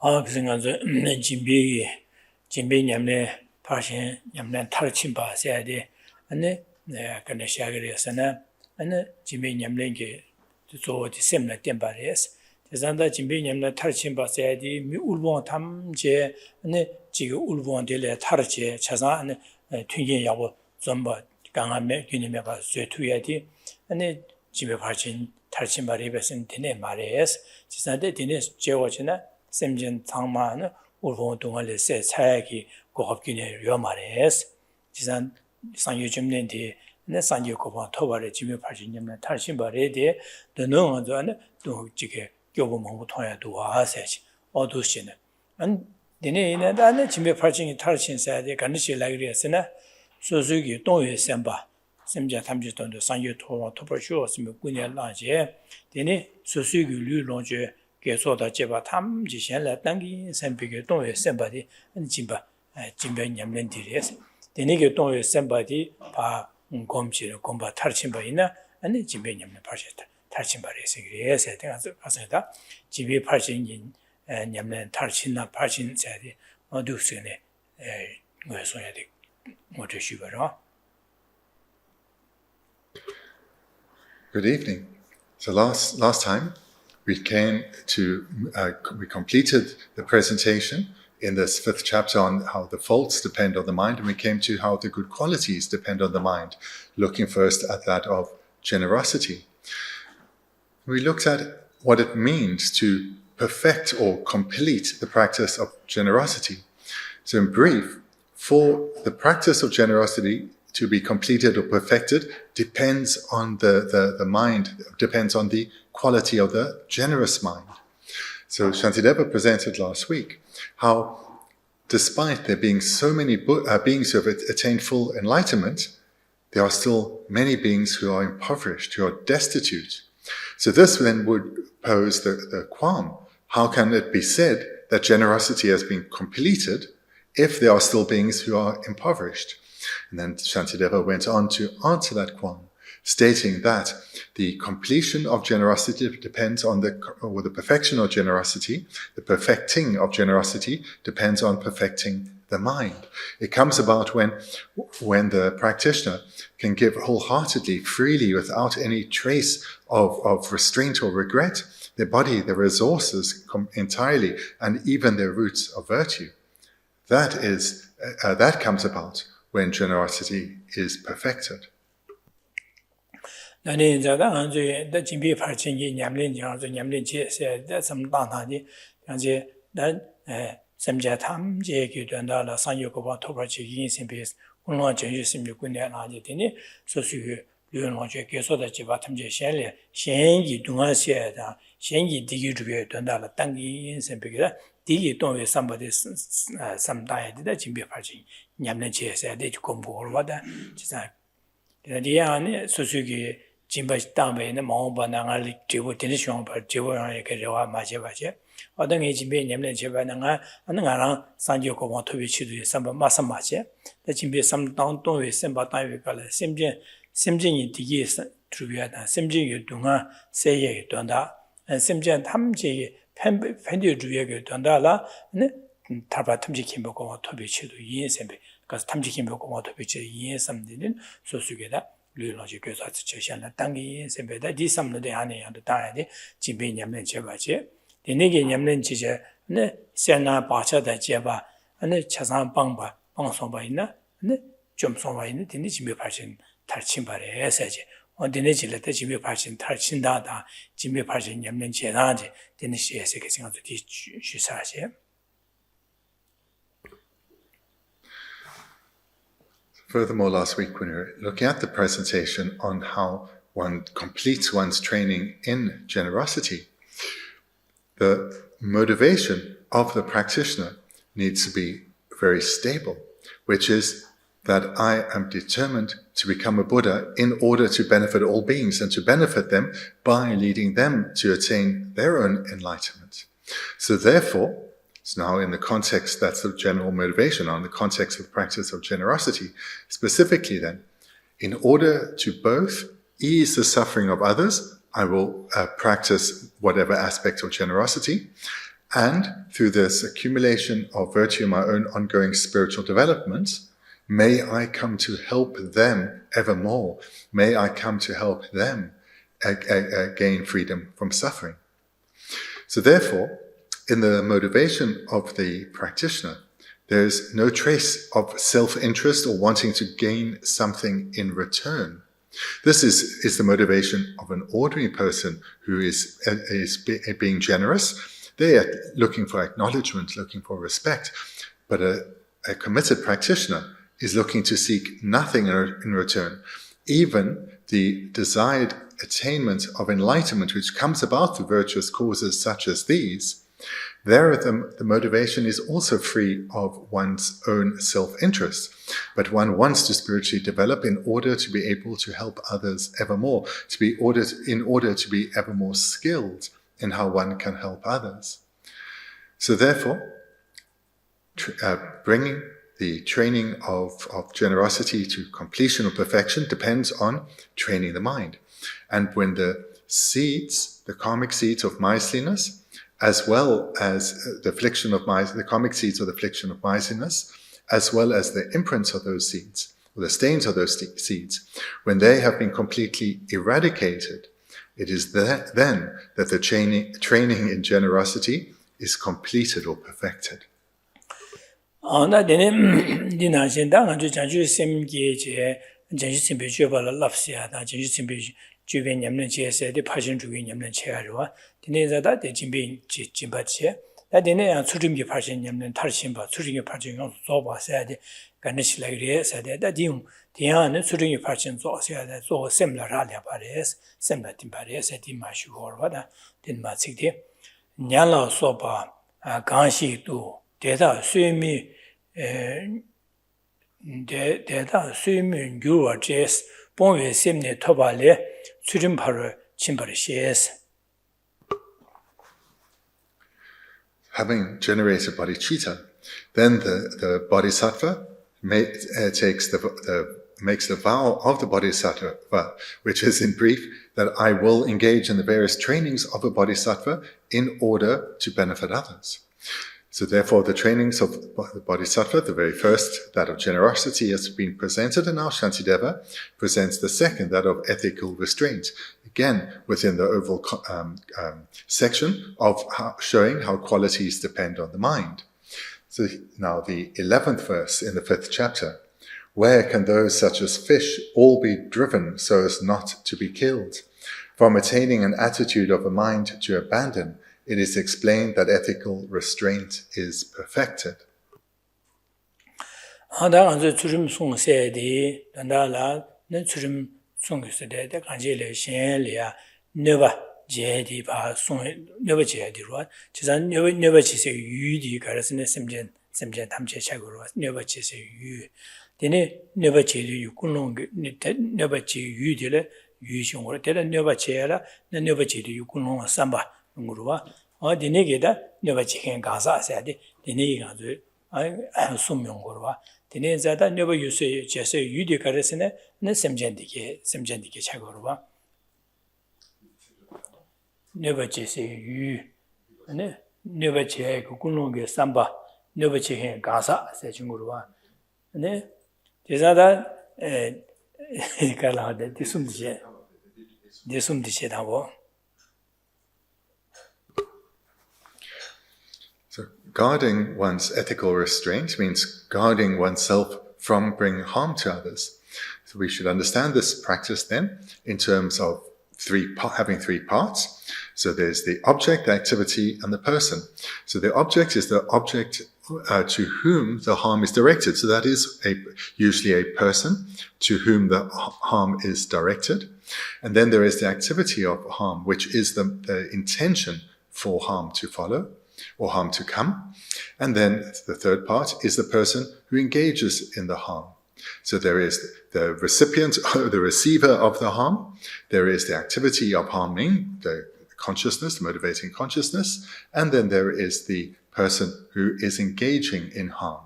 그래서 진비 냠네 파신 냠네 탈침바 세야데 안에 근데 시작을 안에 진비 냠네게 저 디셈나 템바레스 대산다 진비 냠네 탈침바 세야디 미 울봉 탐제 안에 지금 울봉들에 탈제 차사 안에 튀긴 야고 전부 강함에 균이메가 쇠투야디 안에 집에 발진 탈침바리 베슨 되네 말레스 지산데 되네 제워지나 샘진 장마는 울봉 동안에 세 차야기 고합균에 요 말레스 지산 상유점년디 내 상유고방 토바를 집에 발진념에 탈침바리에 너는 안에 또 지게 교부 먹고 통해도 하세지 어두시는 안 되네 안에 집에 발진이 탈침사야 간시 라이리스나 소수기 동의 셈바 셈자 탐지던도 상유 토버쇼 스며 군에 라제 되네 소수기 류롱제 계속다 제바 탐지선라 당기 셈비게 동의 셈바디 진바 진배 냠렌디레스 되네게 동의 셈바디 바 곰지를 곰바 탈침바이나 아니 진배 냠렌 파셨다 탈침바레스 그래서 내가 가서다 집에 팔신인 냠렌 탈침나 팔신 자리 어두스네 뭐서야 돼 뭐저 쉬버라. Good evening. So last time we completed the presentation in this 5th chapter on how the faults depend on the mind, and we came to how the good qualities depend on the mind, looking first at that of generosity. We looked at what it means to perfect or complete the practice of generosity. So in brief, for the practice of generosity to be completed or perfected depends on the mind, depends on the quality of the generous mind. So Shantideva presented last week how despite there being so many beings who have attained full enlightenment, there are still many beings who are impoverished, who are destitute. So this then would pose the qualm. How can it be said that generosity has been completed if there are still beings who are impoverished? And then Shantideva went on to answer that qualm, stating that the completion of generosity depends on the perfection of generosity. The perfecting of generosity depends on perfecting the mind. It comes about when the practitioner can give wholeheartedly, freely, without any trace of restraint or regret, their body, their resources entirely, and even their roots of virtue. That comes about when generosity is perfected. 나는 자다 안주에 다 준비 발전이 냠린장서 냠린지에 다 삼단하니 이제 난 삼자 탐제 기도한다라 상요고바 토바지 인생비스 온라인 전주심육군에 나지 되니 소수의 류원원제 계속다 지바 탐제 셴례 셴이 동아시에다 셴이 디기 주에 된다라 땅기 인생비가 디기 동의 삼바데 삼다에다 준비 발전 냠린지에 돼 공부를 와다 진짜 디안에 소수의 진바 땅에는 마음바나를 지고 되는 시험 발 지고에 그래와 맞아봐지 어떤 게 진비 냠는 제바나가 하나랑 산지고 뭐 토비치도 삼바 마삼마지 대 진비 삼당 동의 삼바다에 갈래 심진이 디기 주비하다 심진이 동안 세예에 돈다 심진 탐지 팬디 주비에 돈다라 네 타바 탐지 김보고 토비치도 이해sembe 그래서 탐지 김보고 뭐 토비치 이해삼되는 소수게다 류로지 교사 제시하는 땅이 셈베다 디삼는데 안에 한도 따야지 집에 냠는 제바지 되네게 냠는 지제 네 세나 바차다 제바 안에 차상 방바 방송바 있나 네 좀 송바 있는 되네 집에 발신 탈침바래 해서지 어디네 질때 집에 발신 탈친다다 집에 발신 냠는 제나지 되네 시에서 그 생각도 뒤주사지. Furthermore, last week when we were looking at the presentation on how one completes one's training in generosity, the motivation of the practitioner needs to be very stable, which is that I am determined to become a Buddha in order to benefit all beings and to benefit them by leading them to attain their own enlightenment. So therefore, it's now in the context, that's the general motivation, on the context of the practice of generosity. Specifically then, in order to both ease the suffering of others, I will practice whatever aspect of generosity, And through this accumulation of virtue in my own ongoing spiritual development, may I come to help them ever more. May I come to help them gain freedom from suffering. So therefore, in the motivation of the practitioner, there's no trace of self-interest or wanting to gain something in return. This is the motivation of an ordinary person who is being generous. They are looking for acknowledgement, looking for respect. But a committed practitioner is looking to seek nothing in return. Even the desired attainment of enlightenment, which comes about through virtuous causes such as these, there the motivation is also free of one's own self-interest. But one wants to spiritually develop in order to be able to help others ever more, in order to be ever more skilled in how one can help others. So therefore, bringing the training of generosity to completion or perfection depends on training the mind. And when the seeds, the karmic seeds of miserliness, as well as the karmic seeds of the affliction of miserliness, as well as the imprints of those seeds, or the stains of those seeds, when they have been completely eradicated, it is then that the training in generosity is completed or perfected. 주변 냠는 제세 대 파신 주기 냠는 체가로와 디네자다 대 진비 진바체 나디네 수rim기 파신 냠는 탈신바 수rim기 파신 조바셔야 돼 간시라그리에 사대 다디움 디야는 수rim기 파신 조셔야 돼 조 셈라라랴 바레스 셈라틴 바레스 디마슈고르바다 딘마식디 냐라 소바 간시도 대다 수미 대다 수미 규어제스 본외 셈네 토발레 Having generated bodhicitta, then the bodhisattva makes the vow of the bodhisattva, which is in brief that I will engage in the various trainings of a bodhisattva in order to benefit others. So therefore, the trainings of the Bodhisattva, the very first, that of generosity, has been presented, and now Shantideva presents the second, that of ethical restraint, again within the overall section of showing how qualities depend on the mind. So now the 11th verse in the 5th chapter, where can those such as fish all be driven so as not to be killed? From attaining an attitude of a mind to abandon, it is explained that ethical restraint is perfected. 디네게다 녀바치겐 가사사디 디네이가도 숨명거와 디네자다 녀바 유세 제세 유디 가르스네 네 셈젠디게 차거와 녀바치세 유네 녀바치에 군롱게 삼바 녀바치겐 가사 세징거와 네 제자다 갈라데 디숨디제다고. So guarding one's ethical restraint means guarding oneself from bringing harm to others. So we should understand this practice then in terms of having three parts. So there's the object, the activity, and the person. So the object is the object to whom the harm is directed. So that is usually a person to whom the harm is directed. And then there is the activity of harm, which is the intention for harm to follow or harm to come. And then the third part is the person who engages in the harm. So there is the recipient, the receiver of the harm. There is the activity of harming, the consciousness, the motivating consciousness. And then there is the person who is engaging in harm.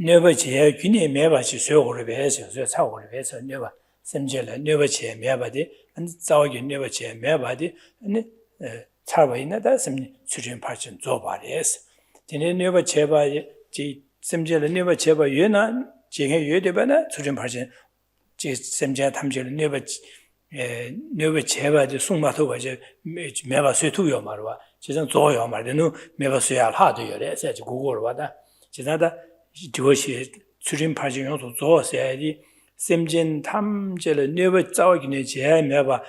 never che guni meba chi so or be so cha or be so never semje le never che meba de and zao yu never che meba de and cha wei na da sem chujin pa chen zo ba les dine never che ba ji semje le never che ba yu na ji he yu de ba na chujin pa chen ji semje tham je le never che ba de sung ma to ba je meba so tu yo ma ro ba ji zhen zo yo ma de no meba so ya ha de yo le se ji gu gu ro ba da ji na da 이것이 주림 파징용도 조세야지 샘진 탐제를 네버 짜오기네 제 매바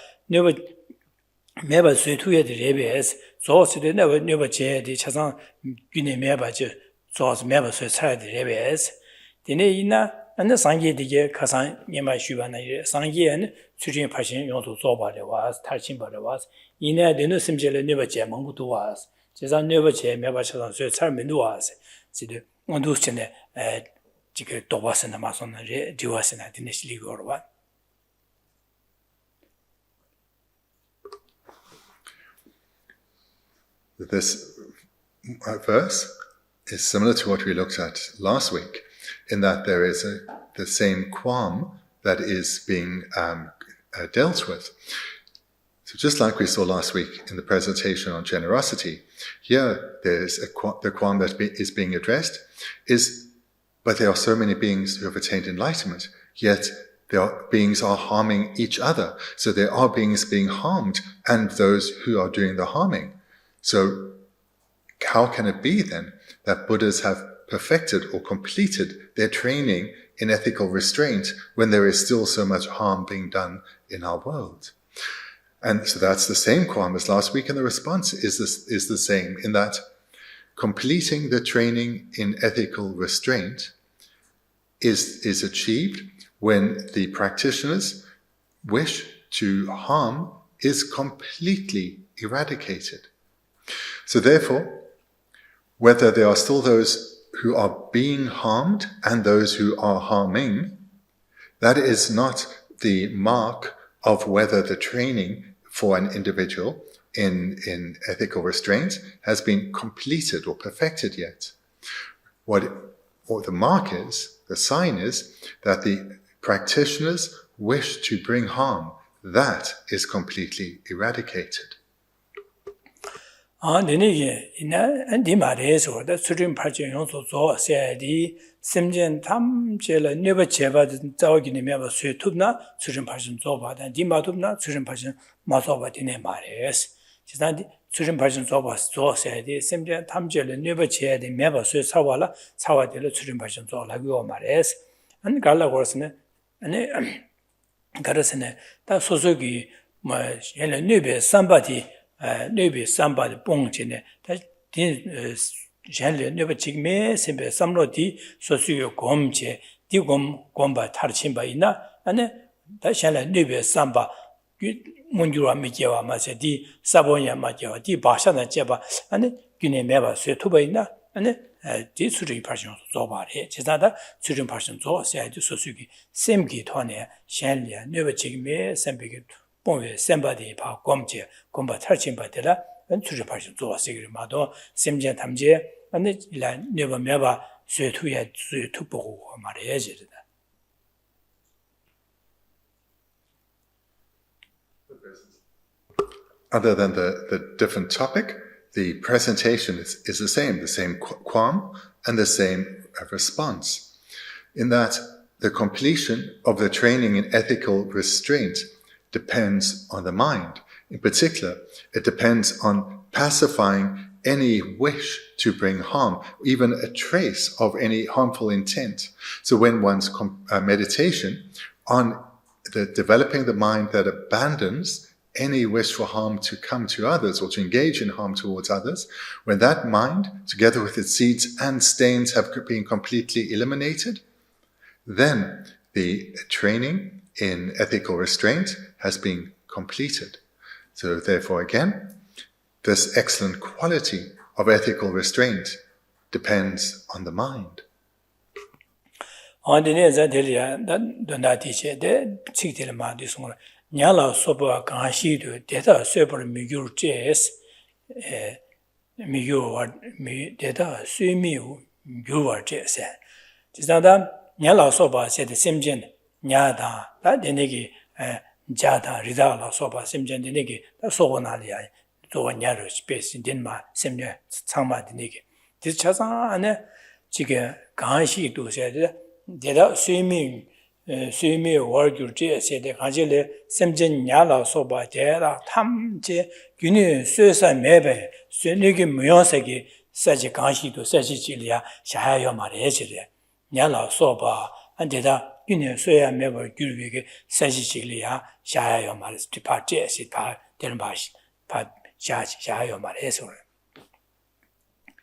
수투에 레베스 조스데 네버 제디 차상 귀네 매바지 조스 매바 수 차야디 레베스 디네 이나 안나 상계디게 가상 예마 슈바나 상계에는 주림 파징용도 조바래 와 탈친 바래 와 이내 되는 샘제를 네버 제 멍부도 와 제상 네버 제 매바 차상 수 차면도 와 지도 원도스네 지금 도바스나 마선에 디와스나 디네실리 거와 This verse is similar to what we looked at last week, in that there is the same qualm that is being dealt with. So just like we saw last week in the presentation on generosity, here there's the qualm that is being addressed but there are so many beings who have attained enlightenment, yet beings are harming each other. So there are beings being harmed and those who are doing the harming. So how can it be then that Buddhas have perfected or completed their training in ethical restraint when there is still so much harm being done in our world? And so that's the same qualm as last week, and the response is the same, in that completing the training in ethical restraint is achieved when the practitioner's wish to harm is completely eradicated. So therefore, whether there are still those who are being harmed and those who are harming, that is not the mark of whether the training for an individual in ethical restraint has been completed or perfected yet. What the mark is, the sign is, that the practitioners wish to bring harm. That is completely eradicated. semjen tam jela neba jeba zawgi ne meba sui tubna tsurin pashin zoba dan di ma tubna tsurin pashin ma zoba dine mares jisan di tsurin pashin zoba zo sayadi semjen tam jela neba jeba de meba sui sawala sawadila tsurin pashin zola gyo mares an gala gorasne ane garasne ta sosogi ma yela nebe sambadi pongchine ta din 젠레 네버 직매 sembe samlo di sosuyo gomche di gomba tarchimba ina ane da shala nebe samba munjura mejewa mase di sabonya majewa di bashana jeba ane gyune meba se tuba ina ane di suri parshon zobare jezada suri parshon zo se di sosugi semgi thone shala nebe 직매 sembe bonwe semba di pa gomche gomba tarchimba dela suri parshon zo se 마도 semje tamje ane ila neba meba suetuya suetu bogo 말해야지. Other than the different topic, the presentation is the same qualm and the same response, in that the completion of the training in ethical restraint depends on the mind. In particular, it depends on pacifying any wish to bring harm, even a trace of any harmful intent. So when one's meditation on developing the mind that abandons any wish for harm to come to others or to engage in harm towards others, when that mind, together with its seeds and stains, have been completely eliminated, then the training in ethical restraint has been completed. So therefore, again, this excellent quality of ethical restraint depends on the mind. Nyala sopa ganshi do deta sopa migyur jes migyur deta sui migyur jes 지사다 냐라 소바 세데 심진 냐다 다 데네기 자다 리다라 소바 심진 데네기 다 소고나리아 조냐르 스페이스 딘마 심냐 창마 데네기 디차사 안에 지게 간시도 세데 데다 스위밍 월규제 세데 가질레 심진 냐라 소바 데라 탐제 균이 쇠사 매베 쇠니기 무용색이 사지 간시도 사지질이야 샤야요 말해지래 냐라 소바 안데다 균이 쇠야 매베 귤비게 사지질이야 샤야요 말스 디파제시 다 되는 바시 바 샤야요 말해서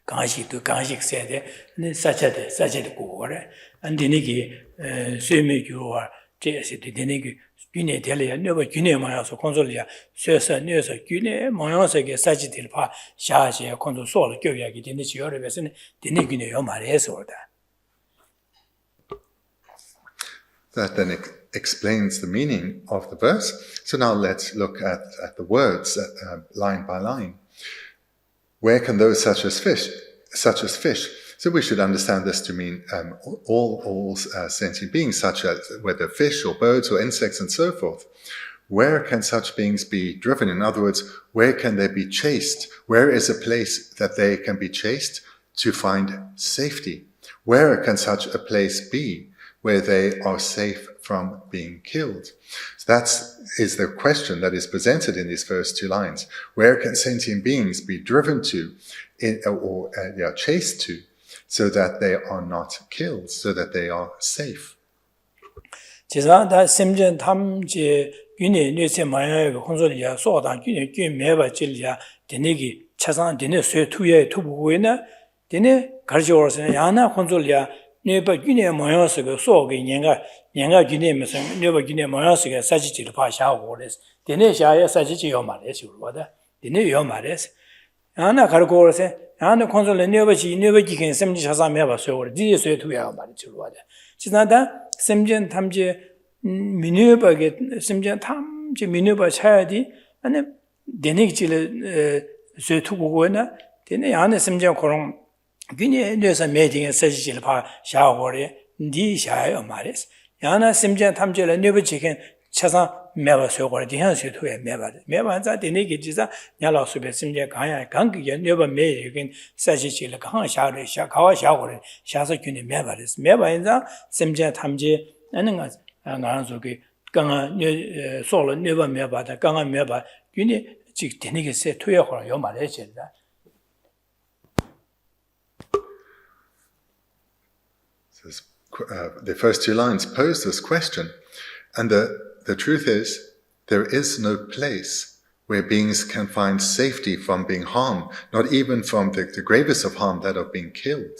간시도 간식 세데 네 사제데 고거래 안디니기 쇠미교와 제시데 데니기 균에 될이야 너버 균에 모여서 콘솔이야 쇠서 뇌서 균에 모여서게 사지들 봐 샤제 콘솔 소를 교육하기 되는 지역에서는 데니 균에요 말해서다. That then explains the meaning of the verse. So now let's look at the words line by line. Where can those such as fish? So we should understand this to mean all sentient beings, such as whether fish or birds or insects and so forth. Where can such beings be driven? In other words, where can they be chased? Where is a place that they can be chased to find safety? Where can such a place be where they are safe from being killed? So that is the question that is presented in these first two lines. Where can sentient beings be driven to or chased to so that they are not killed, so that they are safe? 지사다 심전 탐제 균이 뇌세 마야의 혼소리야 소다 균이 균 매바 질이야 데네기 차상 데네 쇠 투에 투부고에나 데네 가르쳐서는 야나 혼소리야 뇌바 균이 모여서 그 소게 년가 균이 무슨 뇌바 균이 모여서 그 사지질 파샤고 그래서 데네 샤야 사지지요 말해서 그러다 데네 요 말해서 야나 가르쳐서 야나 혼소리 뇌바지 뇌바기긴 심지 차상 매바 소고 디제 쇠 투야 말이죠 그러다 지나다 심전 탐제 미뉴바게 심전 탐제 미뉴바 차야디 아니 데네기질 쇠투고고나 데네 안에 심전 그런 균이 뇌서 매딩에 서지질 파 샤고리 니 샤요 말이스 야나 심전 탐제를 뇌버지긴 차상 매바 쇠고리 디한 쇠투에 매바자 데네기지자 냐라수베 심전 가야 강기게 뇌버 매이긴 서지질 강 샤르 샤 가와 샤고리 샤서 균이 매바리스 매바인자 심전 탐제 나는 나한테게 강아 소로 뇌버 매바다 강아 매바 균이 즉 데네기 세 투여하고 요 말해진다. The first two lines pose this question, and the truth is there is no place where beings can find safety from being harmed, not even from the gravest of harm, that of being killed.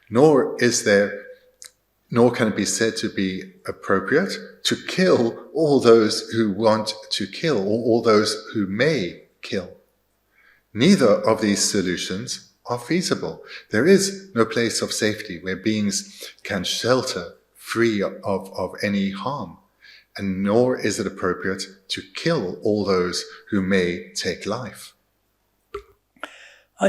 Nor can it be said to be appropriate to kill all those who want to kill, or all those who may kill. Neither of these solutions are feasible. There is no place of safety where beings can shelter free of any harm, and nor is it appropriate to kill all those who may take life.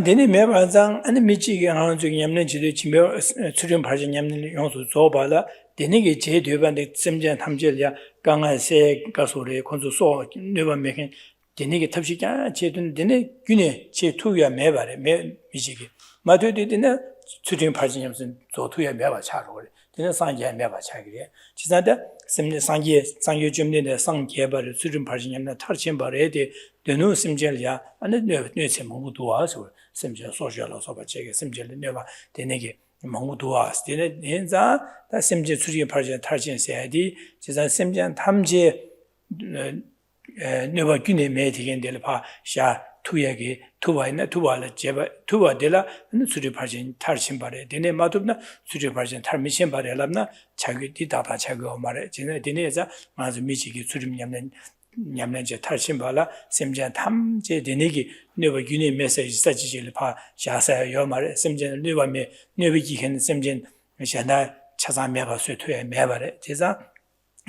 데네 매바장 아니 미치게 하는 중에 냠는 지도 지며 수련 발전 냠는 용수 줘봐라 데네게 제 되반데 심전 탐절이야 강한세 가소리 콘수소 네번 매긴 데네게 탑시가 제든 데네 균에 제 투야 매바래 매 미치게 마도데네 수련 발전 냠슨 조투야 매바 차로 데네 상계 매바 차기래 지사다 심내 상계 줌네네 상계바를 수련 발전 냠나 탈친 바래데 데노 심절이야 아니 뇌체 모두 와서 심절 소셜로 소바 제게 심절 내가 되네게 모두 와서 되네 인자 다 심절 수리 발전 탈진세야디 지사 심전 탐제 네가 균에 매디겐들 파샤 투야게 투바이나 투발레 제바 투바델라 수리 발전 탈신 바래 되네 마도나 수리 발전 탈미신 바래랍나 자기 디다다 자기 말에 지네 되네자 아주 미치기 수림 냠는제 탈신발라 심전 탐제 되네기 네버 균이 메시지 사지질 파 샤사요 요 말에 심전 네버메 네비기hen 심전 샤나 차자 매바 쇠투에 매바래 제자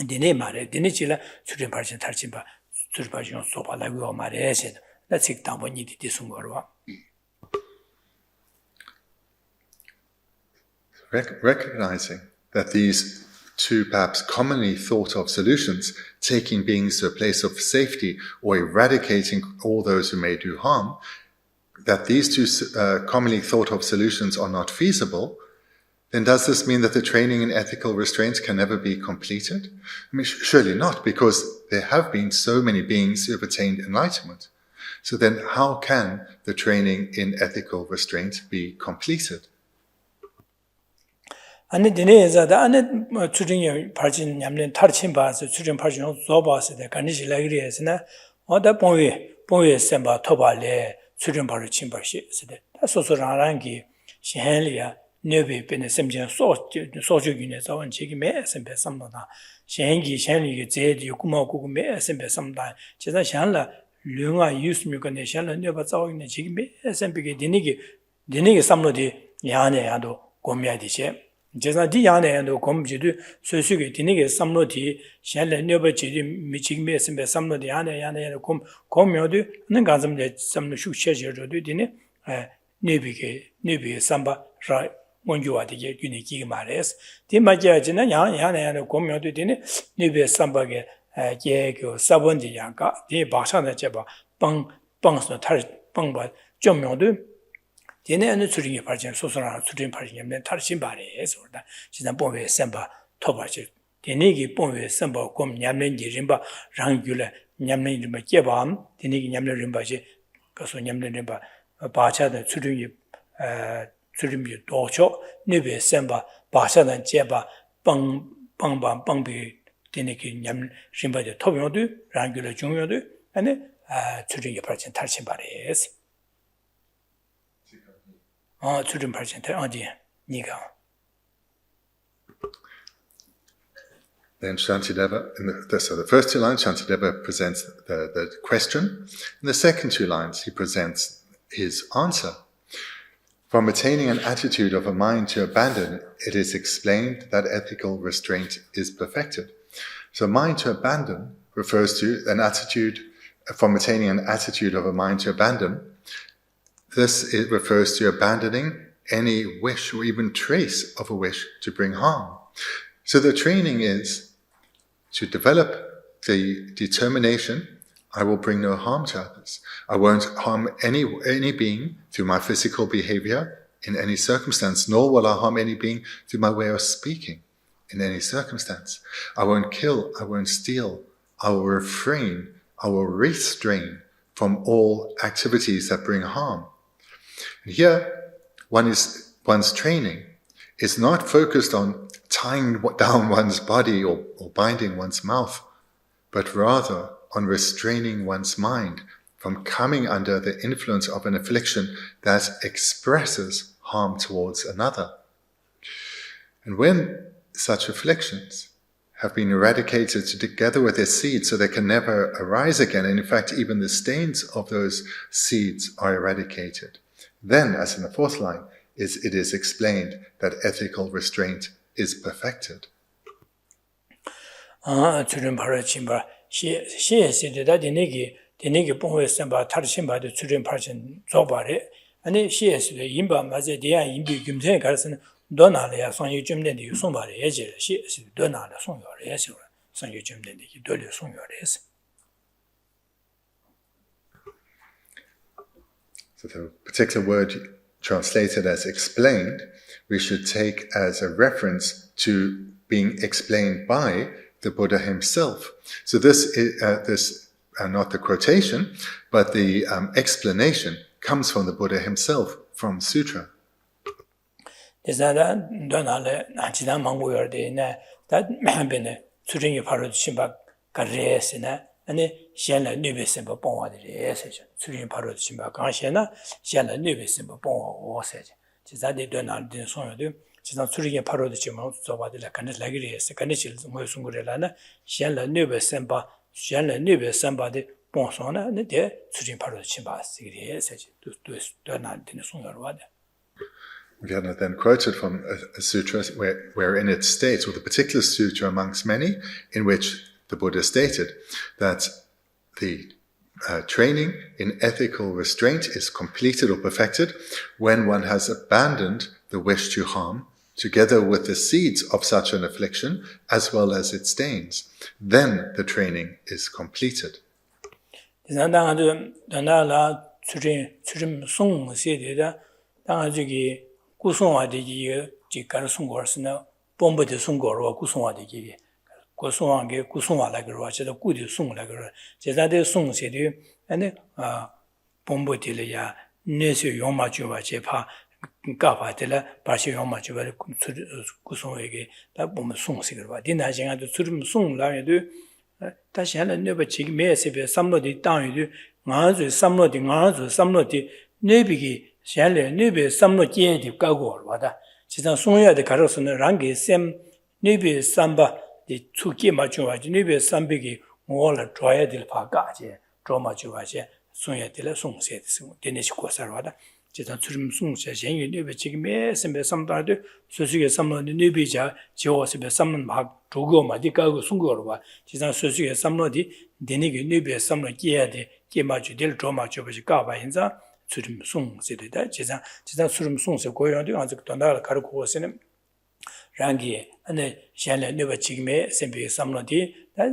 되네 말에 되네지라 수림 발전 탈신바 수리 발전 소발라고 말에 세 나직 당번이 디순거로 recognizing that these two perhaps commonly thought of solutions, taking beings to a place of safety or eradicating all those who may do harm, that these two commonly thought of solutions are not feasible, then does this mean that the training in ethical restraint can never be completed? I mean, surely not, because there have been so many beings who have attained enlightenment. So then how can the training in ethical restraint be completed? 아니 디네자다 아니 추정이 발진 냠는 탈친 바서 추정 발진 조바스데 간이실라그리에스나 어다 봉위 셈바 토발레 추정 발을 침발시스데 소소라랑기 시헨리아 네베 베네 셈진 소주균에 자원 지기메 셈베 삼노다 시헨기 시헨리게 제디 구마고구메 셈베 삼다 제가 샹라 류가 유스미거네 샹라 네바 자원네 지기메 셈베게 디니게 삼노디 야네야도 고미야디제 제가 디야네도 검지도 소수게 디니게 삼노디 샹라 네바 지디 미치기메 셈베 삼노디 야네야네 검묘도 능가점데 삼노 슈셔저도 디니 네비게 삼바 라 원주와디게 유니기 말레스 디마자지나 야야네 고묘도 디니 네비 삼바게 게고 사본디 양가 디 바샤나 제바 빵빵스 탈 빵바 점묘도 디네는 수링이 발전 소소나 수링 발전에 탈신 바레스 그러다 진짜 본외 셈바 토바지 디니기 본외 셈바 곰 냠는지 림바 랑귤레 냠는 림바 제밤 디니기 냠는 림바지 가서 냠는 림바 바차의 수링이 수림이 도초 네베 셈바 바샤는 제바 빵빵방 빵비 디니기 냠 림바지 토병도 랑귤레 중요도 아니 수링이 발전 탈신 바레스 수준 8% 어디 네가 Then Shantideva, so the first two lines, Shantideva presents the question. In the second two lines, he presents his answer. From attaining an attitude of a mind to abandon, it is explained that ethical restraint is perfected. So mind to abandon refers to an attitude, from attaining an attitude of a mind to abandon. This refers to abandoning any wish or even trace of a wish to bring harm. So the training is to develop the determination, I will bring no harm to others. I won't harm any being through my physical behavior in any circumstance, nor will I harm any being through my way of speaking in any circumstance. I won't kill, I won't steal, I will refrain, I will restrain from all activities that bring harm. And here, one's training is not focused on tying down one's body or binding one's mouth, but rather on restraining one's mind from coming under the influence of an affliction that expresses harm towards another. And when such afflictions have been eradicated together with their seeds so they can never arise again, and in fact even the stains of those seeds are eradicated, then, as in the fourth line, it is explained that ethical restraint is perfected. So the particular word translated as explained, we should take as a reference to being explained by the Buddha himself. So this is not the quotation, but the explanation comes from the Buddha himself, from Sutra. 아니 셴라 뉴베스버 봉와들이 수린 바로 심바 강시나 셴라 뉴베스버 봉와세지 지자데 되나데 소요도 지자 수리게 바로도 지금 저바들 간에 라기리에서 간에 질 뭐송고래라나 셴라 뉴베스버 셴라 뉴베스버데 봉소나 네 수린 바로 심바스기리 세지 또 되나데 소요로와데. We have then quoted from a sutra wherein it states, or the particular sutra amongst many, in which the Buddha stated that the training in ethical restraint is completed or perfected when one has abandoned the wish to harm together with the seeds of such an affliction, as well as its stains, then the training is completed. 가바텔라 바시용마 주바리 구송에게 다 보면 송식을 디나징아도 주름 송라에도 다시 하는 네버 지금 매세베 삼로디 땅이도 나즈 삼로디 네비기 샬레 네베 삼로 제디 가고 와다 지상 송야데 가로서는 랑게 셈 네베 삼바 디 추기 맞추와지 네베 삼비기 몰라 줘야될 파가제 조마주와제 송야들 송세데 데네시 고사와다 지상 주름 송세 전유 네베 지금 매세베 삼다도 소수게 삼로디 네비자 지오세베 삼는 막 조고 마디가고 송고로 봐 지상 소수게 삼로디 데네기 네베 삼로 제야데 게마주들 조마주버지 가바 인자 주름 송세되다 지상 주름 송세 고요한데 아직 더 가르고 오시는 랑기 안에 샬레 네버 지금에 셈비 삼로디 다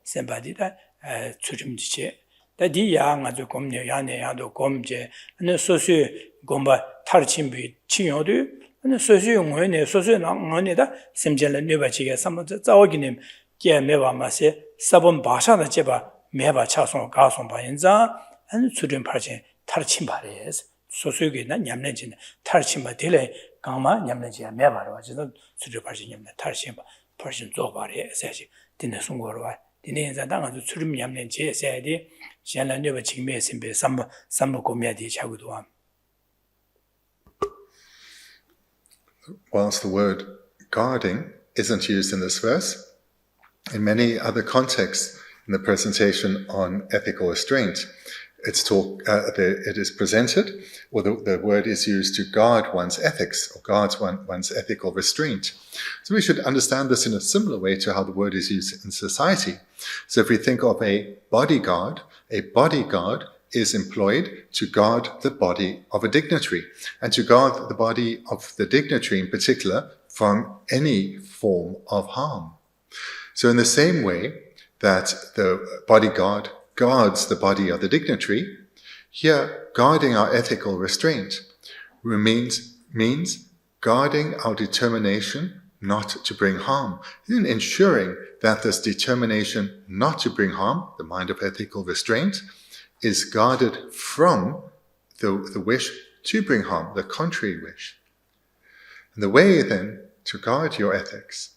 셈바디다 주름지체 다디 양 아주 곰녀 야네 야도 곰제 안에 소수 곰바 타르침비 치요도 안에 소수 용어네 소수 나안에다 셈젤레 네버 지게 삼로디 자오기님 게메바마세 사본 바샤다 제바 메바 차송 가송 바인자 안 주름 파제 타르침 바레스 소수에게나 냠내진 타르침 바딜레 강마 냠내지야 메바로 와지도 수주 발신 냠내 타르침 발신 조바레 세시 디네 송고로 와 디네 인자 당아도 수름 냠내지 세디 샬란여바 직메 심베 삼모 고미야디 차고도 와. Whilst the word guarding isn't used in this verse, in many other contexts in the presentation on ethical restraint, it is presented, or the word is used to guard one's ethics, or guard one's ethical restraint. So we should understand this in a similar way to how the word is used in society. So if we think of a bodyguard is employed to guard the body of a dignitary, and to guard the body of the dignitary in particular from any form of harm. So in the same way that the bodyguard guards the body of the dignitary, here guarding our ethical restraint means guarding our determination not to bring harm, and ensuring that this determination not to bring harm, the mind of ethical restraint, is guarded from the wish to bring harm, the contrary wish. And the way then to guard your ethics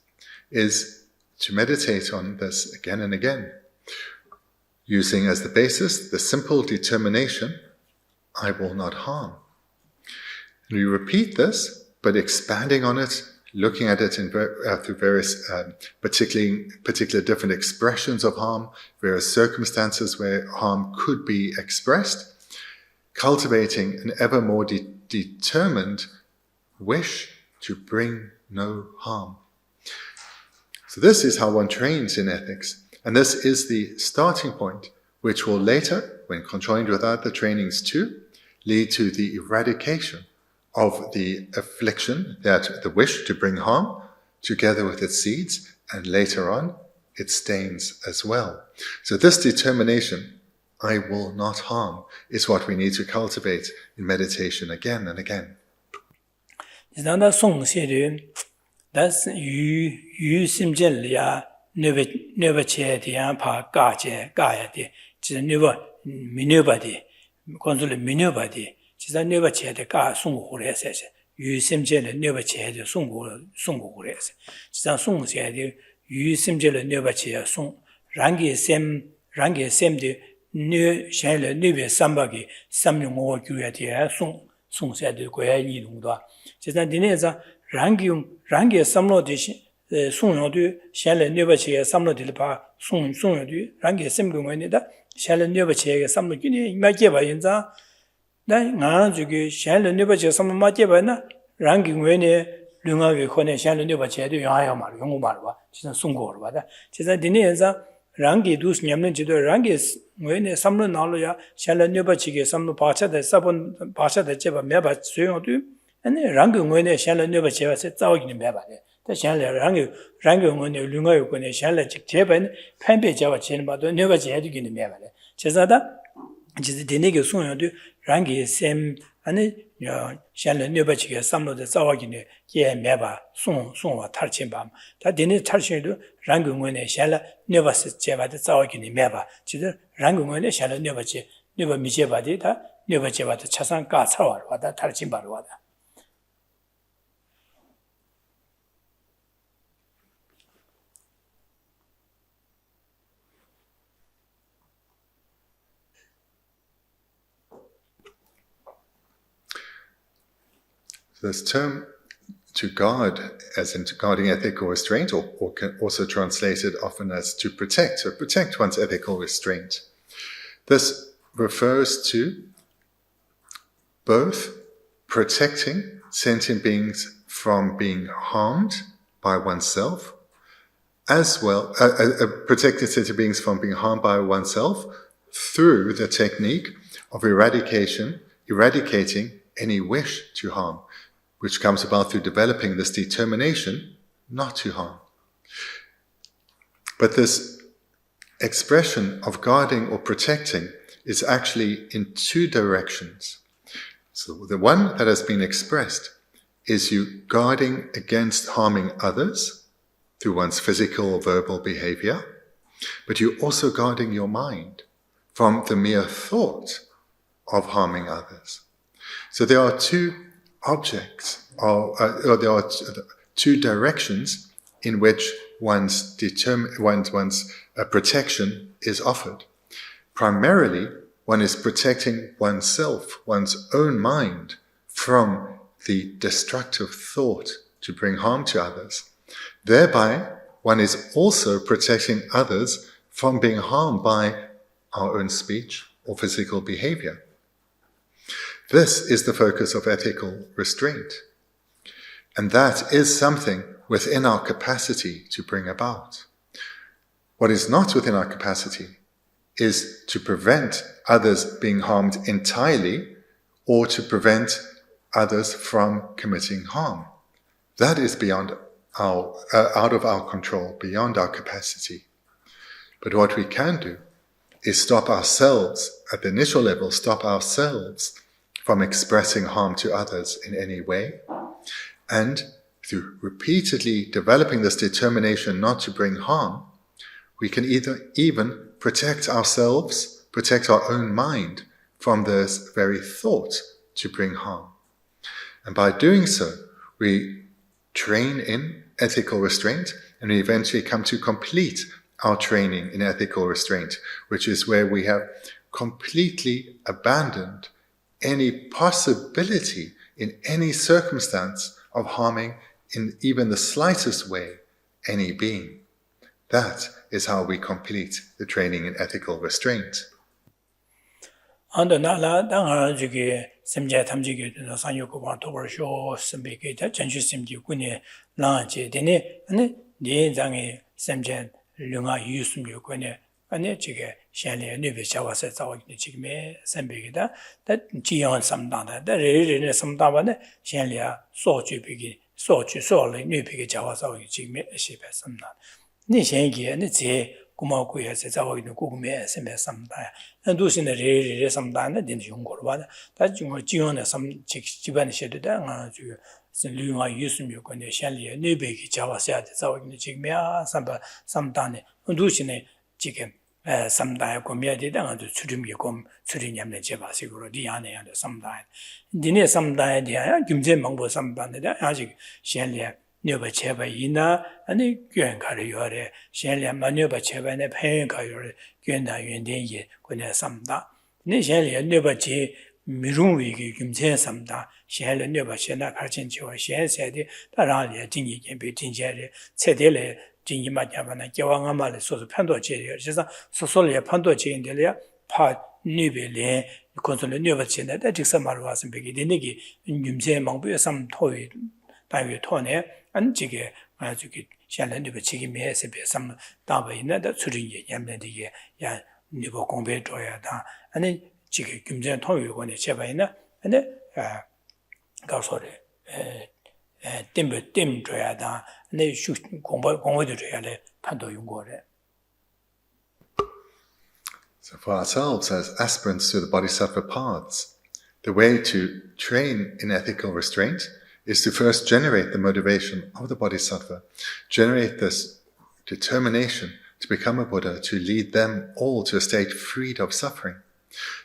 is to meditate on this again and again, using as the basis the simple determination, I will not harm. And we repeat this, but expanding on it, looking at it through various particular different expressions of harm, various circumstances where harm could be expressed, cultivating an ever more determined wish to bring no harm. So this is how one trains in ethics, and this is the starting point, which will later, when conjoined with other trainings too, lead to the eradication of the affliction, that the wish to bring harm, together with its seeds, and later on, its stains as well. So this determination, I will not harm, is what we need to cultivate in meditation again and again. 지자 네바 제대 가 송고래서 유심제는 네바 제대 송고래서 지자 송제의 유심제는 네바 제야 송 랑게 셈데 네 샤일 네베 삼바기 삼용오 규야디야 송세의 고야 이동도 지자 디네자 랑게 삼로디시 송요도 샤일 네바 제야 삼로디를 봐 송요도 랑게 셈고면이다 샤일 네바 제야 삼로기니 이마게 봐 인자 나 저기 샬레 네버제 삼마 맞게바나 랑킹 외에 릉하게 코네 샬레 네버제도 영하여 말 용어 말봐 진짜 송고로 봐다 진짜 디네에서 랑기 두스 냠는 지도 랑기 외에 삼로 나로야 샬레 네버지게 삼로 바차데 사본 바차데 제바 매바 수용도 아니 랑경원에 샬라 뇌바 제와서 싸우기는 매바래. 다 샬라 랑경원에 lunga 요건에 샬라 직 제반 판배 제와 지는 바도 뇌바 제해주기는 매바래. 제자다 이제 되네게 소용도 랑기 셈 아니 샬라 뇌바 지게 삼로데 싸우기는 게 매바 송와 탈친밤. 다 되네 탈친도 랑경원에 샬라 뇌바스 제바데 싸우기는 매바. 지들 랑경원에 샬라 뇌바지 뇌바 미제바디 다 뇌바 제바데 차상 까차와 와다 탈친바로 와다. This term to guard, as in guarding ethical restraint, or can also translated often as to protect, so protect one's ethical restraint. This refers to both protecting sentient beings from being harmed by oneself, as well, protecting sentient beings from being harmed by oneself through the technique of eradicating any wish to harm, which comes about through developing this determination not to harm. But this expression of guarding or protecting is actually in two directions. So the one that has been expressed is you guarding against harming others through one's physical or verbal behavior, but you're also guarding your mind from the mere thought of harming others. So there are two objects, or there are two directions in which one's protection is offered. Primarily, one is protecting oneself, one's own mind, from the destructive thought to bring harm to others. Thereby, one is also protecting others from being harmed by our own speech or physical behavior. This is the focus of ethical restraint. And that is something within our capacity to bring about. What is not within our capacity is to prevent others being harmed entirely or to prevent others from committing harm. That is beyond out of our control, beyond our capacity. But what we can do is stop ourselves, at the initial level, stop ourselves from expressing harm to others in any way, and through repeatedly developing this determination not to bring harm, we can even protect ourselves, protect our own mind from this very thought to bring harm. And by doing so, we train in ethical restraint, and we eventually come to complete our training in ethical restraint, which is where we have completely abandoned any possibility in any circumstance of harming in even the slightest way any being. That is how we complete the training in ethical restraint. 아니 지게 샹리에 뇌베 자와서 자와기 지금에 선배기다 다 지연 삼당다 다 레레네 삼당바네 샹리아 소주비기 소주소를 뇌베게 자와서 지금에 시베 삼다 네 샹기에 네제 고마고야서 자와기는 고금에 선배 삼다 도신의 레레레 삼당네 된 용거로 봐다 다 지연의 삼 집안에 셔도다 아주 류가 유스미 요건에 샹리에 뇌베게 자와서 자와기는 지금에 삼당네 도신의 지금 삼다의 고미야되다 아주 추림이고 추리냠내 제바식으로 이 안에 안에 삼다. 니네 삼다에 대한 김제 망보 삼다인데 아직 셴리아 녀바 제바이나 아니 괜가를 요래 셴리아 마녀바 제바네 팽가요래 괜다 연대에 그네 삼다. 네 셴리아 녀바 제 미룬위기 김제 삼다. 셴리아 녀바 셴나 가진 지와 셴세디 다라리아 딩이게 비딩제레 체데레 진이마냐바나 개왕아마를 소소 판도제요. 그래서 소소리에 판도제인데요. 파 뉴벨에 콘솔레 뉴버치네 대직서마로 와서 베기 되는게 윤제 망부에 삼 토이 다위 토네 안지게 아주기 샬렌드 버치기 메세베 삼 다바이나다 추리게 냠내디게 야 뉴버 공배 줘야다. 아니 지게 김제 토요건에 제바이나 근데 가서래 dim 줘야 다 내 공부도 줘야 돼 판도 용거래. So for ourselves as aspirants to the Bodhisattva paths, the way to train in ethical restraint is to first generate the motivation of the Bodhisattva, generate this determination to become a Buddha, to lead them all to a state freed of suffering.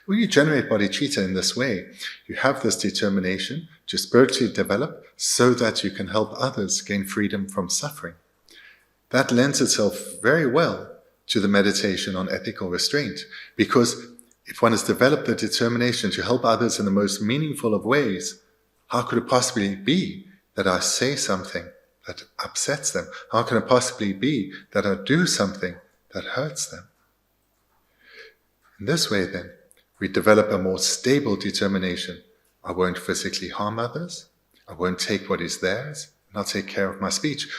When you generate bodhicitta in this way, you have this determination to spiritually develop so that you can help others gain freedom from suffering. That lends itself very well to the meditation on ethical restraint, because if one has developed the determination to help others in the most meaningful of ways, how could it possibly be that I say something that upsets them? How can it possibly be that I do something that hurts them? In this way, then, we develop a more stable determination. I won't physically harm others. I won't take what is theirs, and I'll take care of my speech.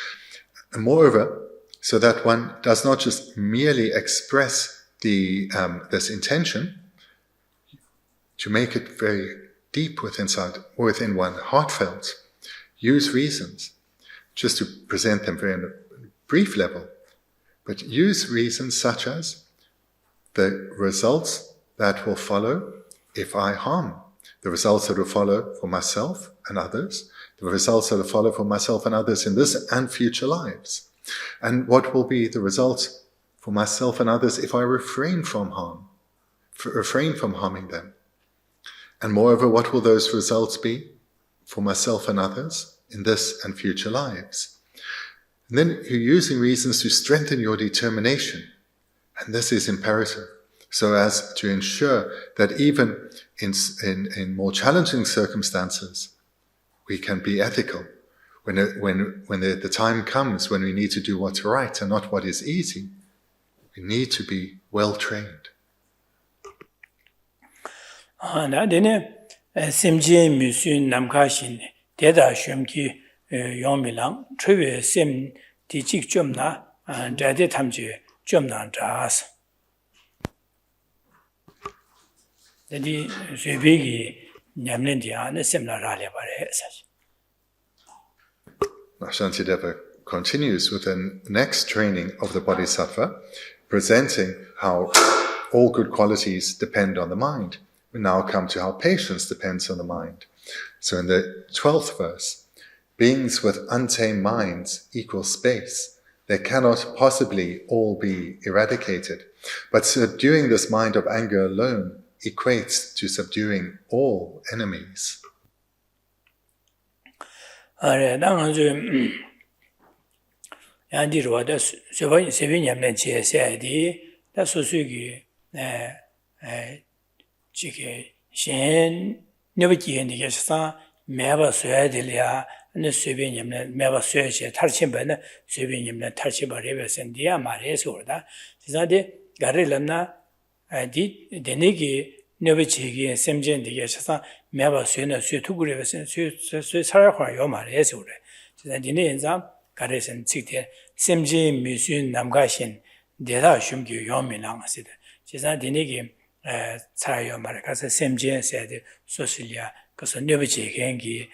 And moreover, so that one does not just merely express this intention, to make it very deep within one, heartfelt, use reasons, just to present them very on a brief level, but use reasons such as the results that will follow if I harm, the results that will follow for myself and others, the results that will follow for myself and others in this and future lives, and what will be the results for myself and others if I refrain from harming them. And moreover, what will those results be for myself and others in this and future lives? And then you're using reasons to strengthen your determination. And this is imperative, so as to ensure that even in more challenging circumstances, we can be ethical. When the time comes when we need to do what's right and not what is easy, we need to be well trained. 나데네 셈제 미순 남가신 대다 쉔기 용미랑 최외 셈 디직 좀나 자데 탐지 좀나 자스 데디 쇠비기 냠는디 안에 셈나라래 바래 사실. Shantideva continues with the next training of the Bodhisattva, presenting how all good qualities depend on the mind. We now come to how patience depends on the mind. So in the 12th verse, beings with untamed minds equal space. They cannot possibly all be eradicated. But subduing this mind of anger alone equates to subduing all enemies. 지게 신 너비기에 계셔서 매바 써야 될이야. 네 수빈님네 매바 써야지 탈침번에 수빈님네 탈침버리베선디야 말해서 그러다. 지사데 가르람나 디 데네기 너비지기에 셈전디 계셔서 매바 써는 수투그리베선 수 살아화요 말해서 그래. 지사 디네 인자 가르선 직대 셈지 미순 남가신 대다 shum기 요미랑 하시다. 지사 디네기 차요 말 가서 셈제 세데 소실이야 그래서 너비지 경기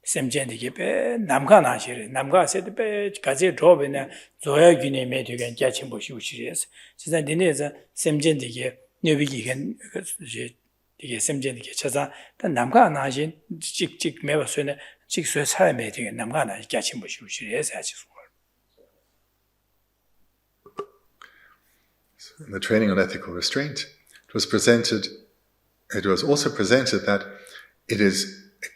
셈제디게 배 남가나시래 남가세데 배 가지 조베나 조야기네 메디겐 같이 보시우시리스 진짜 니네서 셈제디게 너비기겐 이게 셈제디게 찾아 단 남가나신 찍찍 매버스네 찍수에 살아 메디겐 남가나 같이 보시우시리스 아주. In the training on ethical restraint, it was also presented that it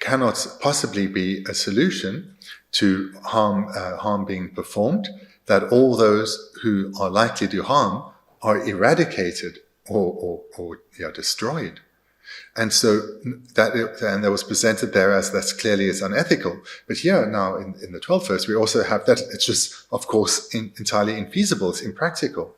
cannot possibly be a solution to harm being performed, that all those who are likely to harm are eradicated or destroyed. And so that was presented there as that's clearly is unethical. But here now in the 12th verse, we also have that it's just, of course, entirely infeasible, it's impractical.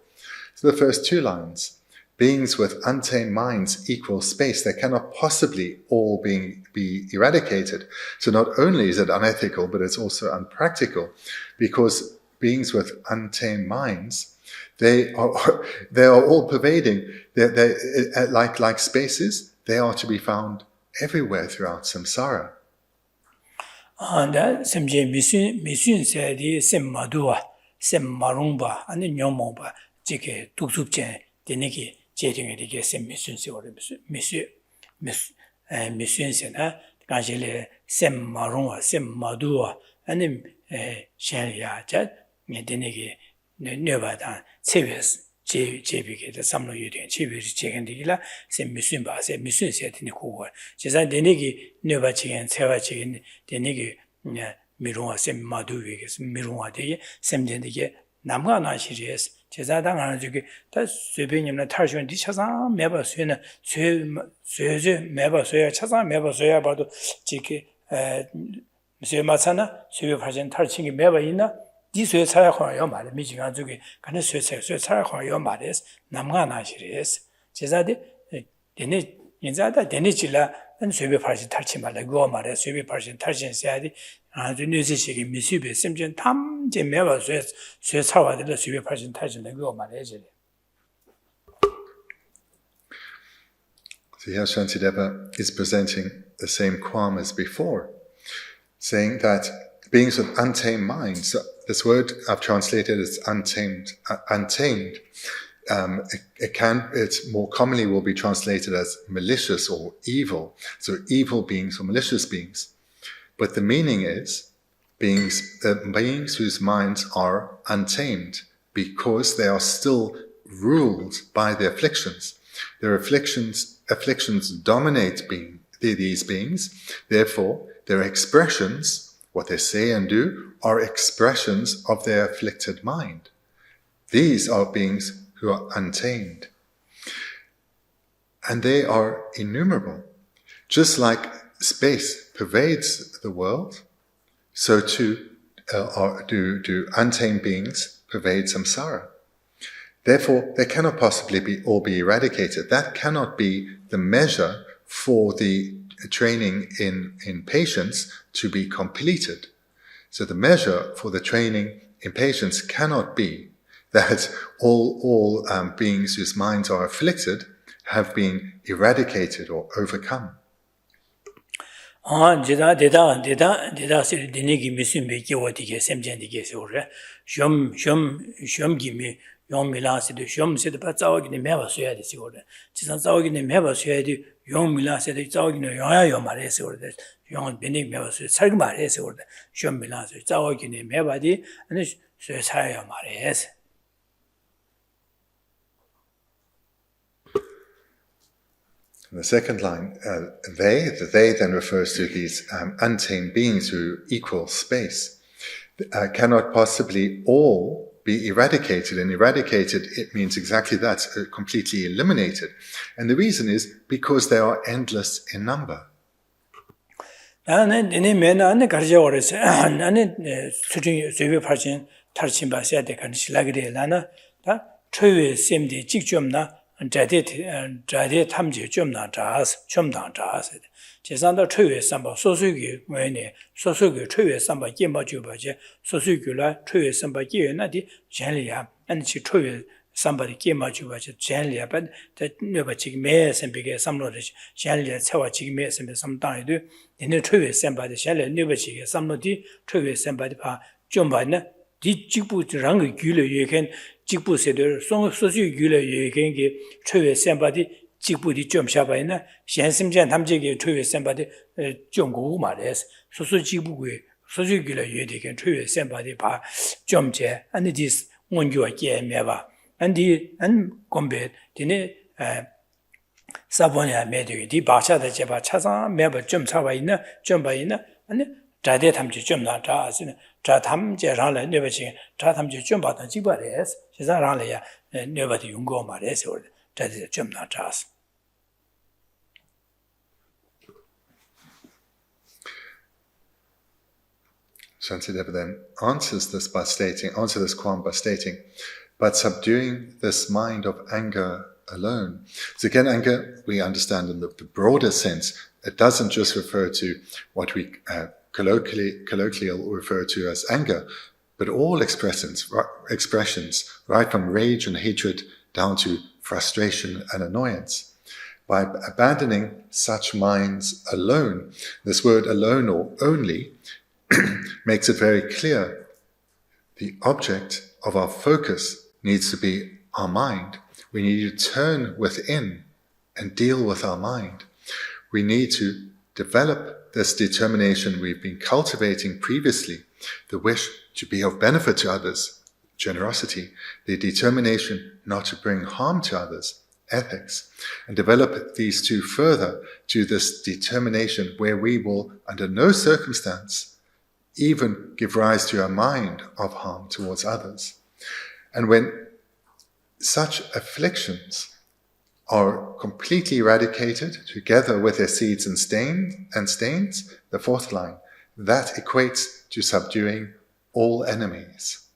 So the first two lines, beings with untamed minds equal space, they cannot possibly all be eradicated. So not only is it unethical, but it's also unpractical, because beings with untamed minds, they are all pervading. They're like spaces, they are to be found everywhere throughout samsara. anda semje misun se di semmadua semmarungba ani nyomongba jike tuksupchen deneki jeting에 되게 semmisun se ore misun se na kanjele semmarungwa semmadua ani shenya ja deneki nöbadan seves 제비게 삼로 유된 제비를 제겐디라 semmisun ba semmisun se 되는 거고 제가 deneki nö바치겐 세와치겐 deneki 미롱아 sem마두위게 미롱아 되게 sem전되게 남가나 시리에스 제자당 하나 저기 다 쇠변님나 탈시원 뒤쳐서 매번 쇠는 쇠제 매번 쇠야 찾아 매번 쇠야 봐도 지게 쇠마차나 쇠배 발전 탈칭이 매번 있나 디쇠 차야화요 말에 미지가 저기 간에 쇠 차야화요 말에스 남가나 시리에스 제자들 되네 인자다 되네지라 쇠배 발전 탈치 말에 그거 말에 쇠배 발전 탈진 해야지 아주 뉴스식이 미수배 심전 탐제 매번 쇠 차와들 쇠배 발전 탈진 그거 말해야지. So here Shantideva is presenting the same qualm as before, saying that beings with untamed minds, so this word I've translated as untamed. It's more commonly will be translated as malicious or evil. So evil beings or malicious beings. But the meaning is beings whose minds are untamed because they are still ruled by the afflictions. Their afflictions dominate these beings. Therefore, their expressions, what they say and do, are expressions of their afflicted mind. These are beings who are untamed. And they are innumerable. Just like space pervades the world, so too do untamed beings pervade samsara. Therefore, they cannot possibly all be eradicated. That cannot be the measure for the training in patience to be completed. So the measure for the training in patience cannot be that all beings whose minds are afflicted have been eradicated or overcome. Deda sir dinigi misun be ki wati ke semjen dige se ore shom gimi yom mila se de shom se de pa zao gi ne meba suya de se ore jisan zao gi ne meba suya de yom mila se de zao gi ne ya yo ma re se ore yom benig meba suya sar ma re se ore shom mila se zao gi ne meba di ane suya sar yo ma re se. The second line, the they then refers to these untamed beings who equal space, cannot possibly all be eradicated. And eradicated, it means exactly that, completely eliminated. And the reason is because they are endless in number. 자대 탐지 좀나 자스 좀당 자스 제산도 최외 삼바 소수기 외에 소수기 최외 삼바 게마주바제 소수기라 최외 삼바 게나디 젠리야 안치 최외 삼바리 게마주바제 젠리야 반 네바치 메선비게 삼로데 젠리야 차와치 메선비 삼당이도 니네 최외 삼바데 젠리 네바치게 삼로디 최외 삼바디 파 좀바네 디 직부랑의 규례 예견 직부세들 소수 규례 예견게 최외 셈바디 직부디 좀 샤바이나 현심전 탐지게 최외 셈바디 정고 말해서 소수 직부의 소수 규례 예견 최외 셈바디 바 좀제 아니디스 원교와 게메바 안디 안 공배 디네 사본야 메디 디 바샤다 제바 차사 메바 좀 차바이나 좀 바이나 아니 자대 탐지 좀 나타 아시네 자 탐제랑래 네버지 자 탐지 좀 받은 지바레스 세상랑래야 네버디 용고 말해서 자대 좀 나타스. Shantideva then answers this qualm by stating, but subduing this mind of anger alone. So again, anger, we understand in the broader sense, it doesn't just refer to what we colloquially refer to as anger, but all expressions, right from rage and hatred down to frustration and annoyance. By abandoning such minds alone, this word alone or only makes it very clear the object of our focus needs to be our mind. We need to turn within and deal with our mind. We need to develop this determination we've been cultivating previously, the wish to be of benefit to others, generosity, the determination not to bring harm to others, ethics, and develop these two further to this determination where we will, under no circumstance, even give rise to a mind of harm towards others. And when such afflictions are completely eradicated, together with their seeds and stains, the fourth line, that equates to subduing all enemies.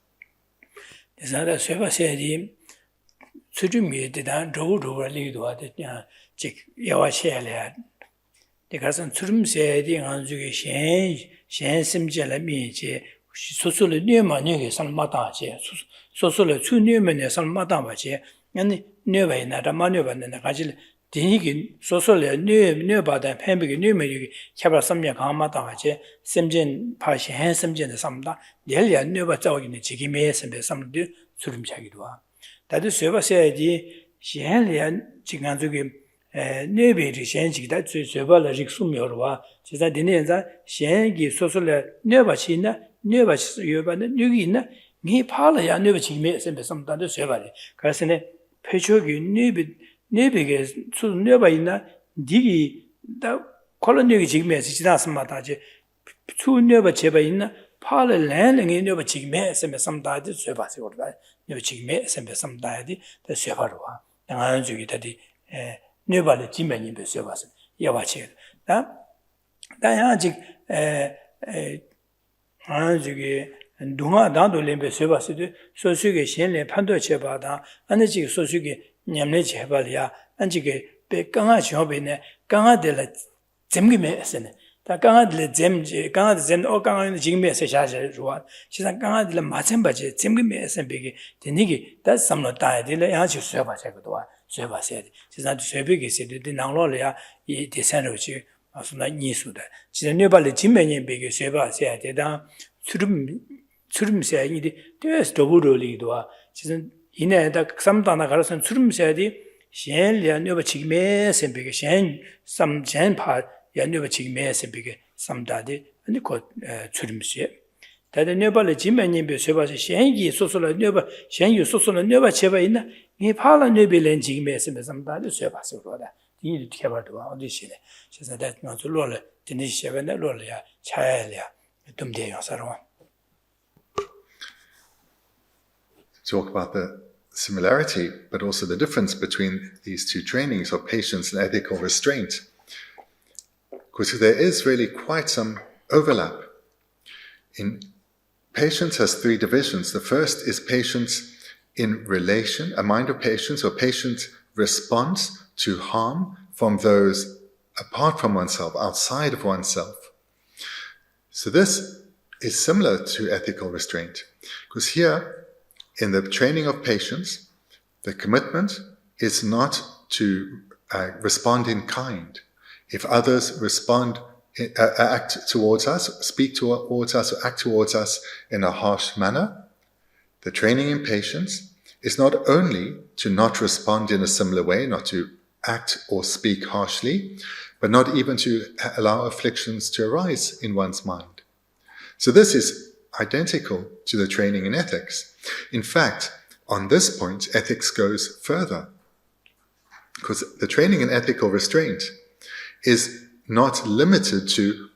Dinigin sosole new bada pembig new me cabra samya kamata che semjen pashi hen semjen samda delya new ba zawgin jigi me sembe samdu surum chagidoa dadu seba seidi shenlian jiganzugi nebe ri shenji da seba la riksum yorwa jiza dinenza shengi sosole new ba china new ba yoba nyugi na ni pala ya new jigi me sembe samda de seba ri kasene pechogi 네베게 수 네바 있나 디기 다 콜로니기 지금에서 지나스마다 제 수네바 제바 있나 팔을 랜링이 네바 지금에 셈에 삼다디 쇠바세 오르다 네바 지금에 셈에 삼다디 더 쇠바로와 양한 주기 다디 네바를 지면이 쇠바세 야바체 다 다양직 아주기 동아 단도 렘베 쇠바세도 소수게 신뢰 판도 제바다 아니지 소수게 냠내 제발이야 안지게 배 강아 jobe네 강아들 잼기메 에스네 다 강아들 잼지 강아들 잼 강아는 지금에 세샤제 좋아 시상 강아들 마찬가지 잼기메 에스베게 되니기 다 삼로 다야들 야지 쇠바세거도 와 쇠바세 시상 쇠베게 세데 나로려야 이 대산로지 아스나 니수다 지금 네발리 지면이 베게 쇠바세 되다 수름세이디 되스 도부로리도 와 지금 이내다 삼다나 가르선 수름세디 셴리아 녀바 지금에 셈베게 셴 삼젠파 야녀바 지금에 셈베게 삼다디 아니 곧 수름세 다데 녀발레 지면님 베세바시 셴기 소소라 녀바 셴유 소소라 녀바 제바 있나 이 파라 녀벨렌 지금에 셈베 삼다디 쇠바서 그러다 이 티케바도 어디시네 그래서 다 나줄로래 디니시베네 로래야 차야랴 좀 돼요 사람 Talk about the similarity, but also the difference between these two trainings of patience and ethical restraint. Because there is really quite some overlap. Patience has three divisions. The first is patience in relation, a mind of patience or patient response to harm from those apart from oneself, outside of oneself. So this is similar to ethical restraint. Because here, in the training of patience, the commitment is not to respond in kind. If others act towards us, speak towards us, or act towards us in a harsh manner, the training in patience is not only to not respond in a similar way, not to act or speak harshly, but not even to allow afflictions to arise in one's mind. So this is identical to the training in ethics. In fact, on this point, ethics goes further. Because the training in ethical restraint is not limited to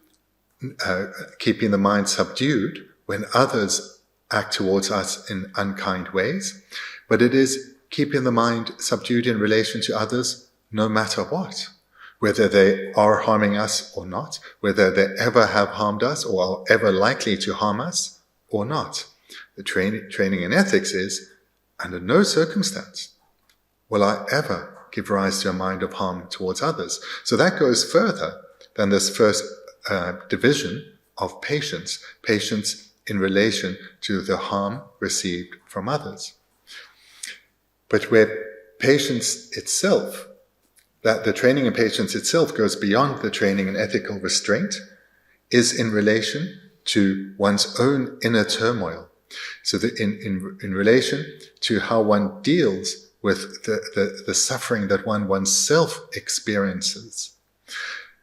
keeping the mind subdued when others act towards us in unkind ways, but it is keeping the mind subdued in relation to others no matter what. Whether they are harming us or not, whether they ever have harmed us or are ever likely to harm us or not. The training in ethics is, under no circumstance will I ever give rise to a mind of harm towards others. So that goes further than this first division of patience in relation to the harm received from others. But where patience itself, that the training in patience itself goes beyond the training in ethical restraint, is in relation to one's own inner turmoil. So that in relation to how one deals with the suffering that one oneself experiences.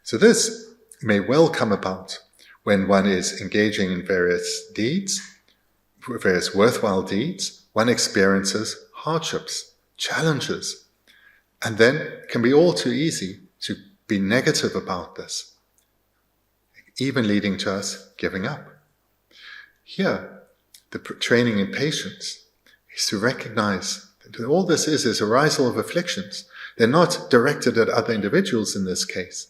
So this may well come about when one is engaging in various deeds, various worthwhile deeds. One experiences hardships, challenges, and then it can be all too easy to be negative about this, even leading to us giving up. Here, the training in patience is to recognize that all this is arisal of afflictions. They're not directed at other individuals in this case,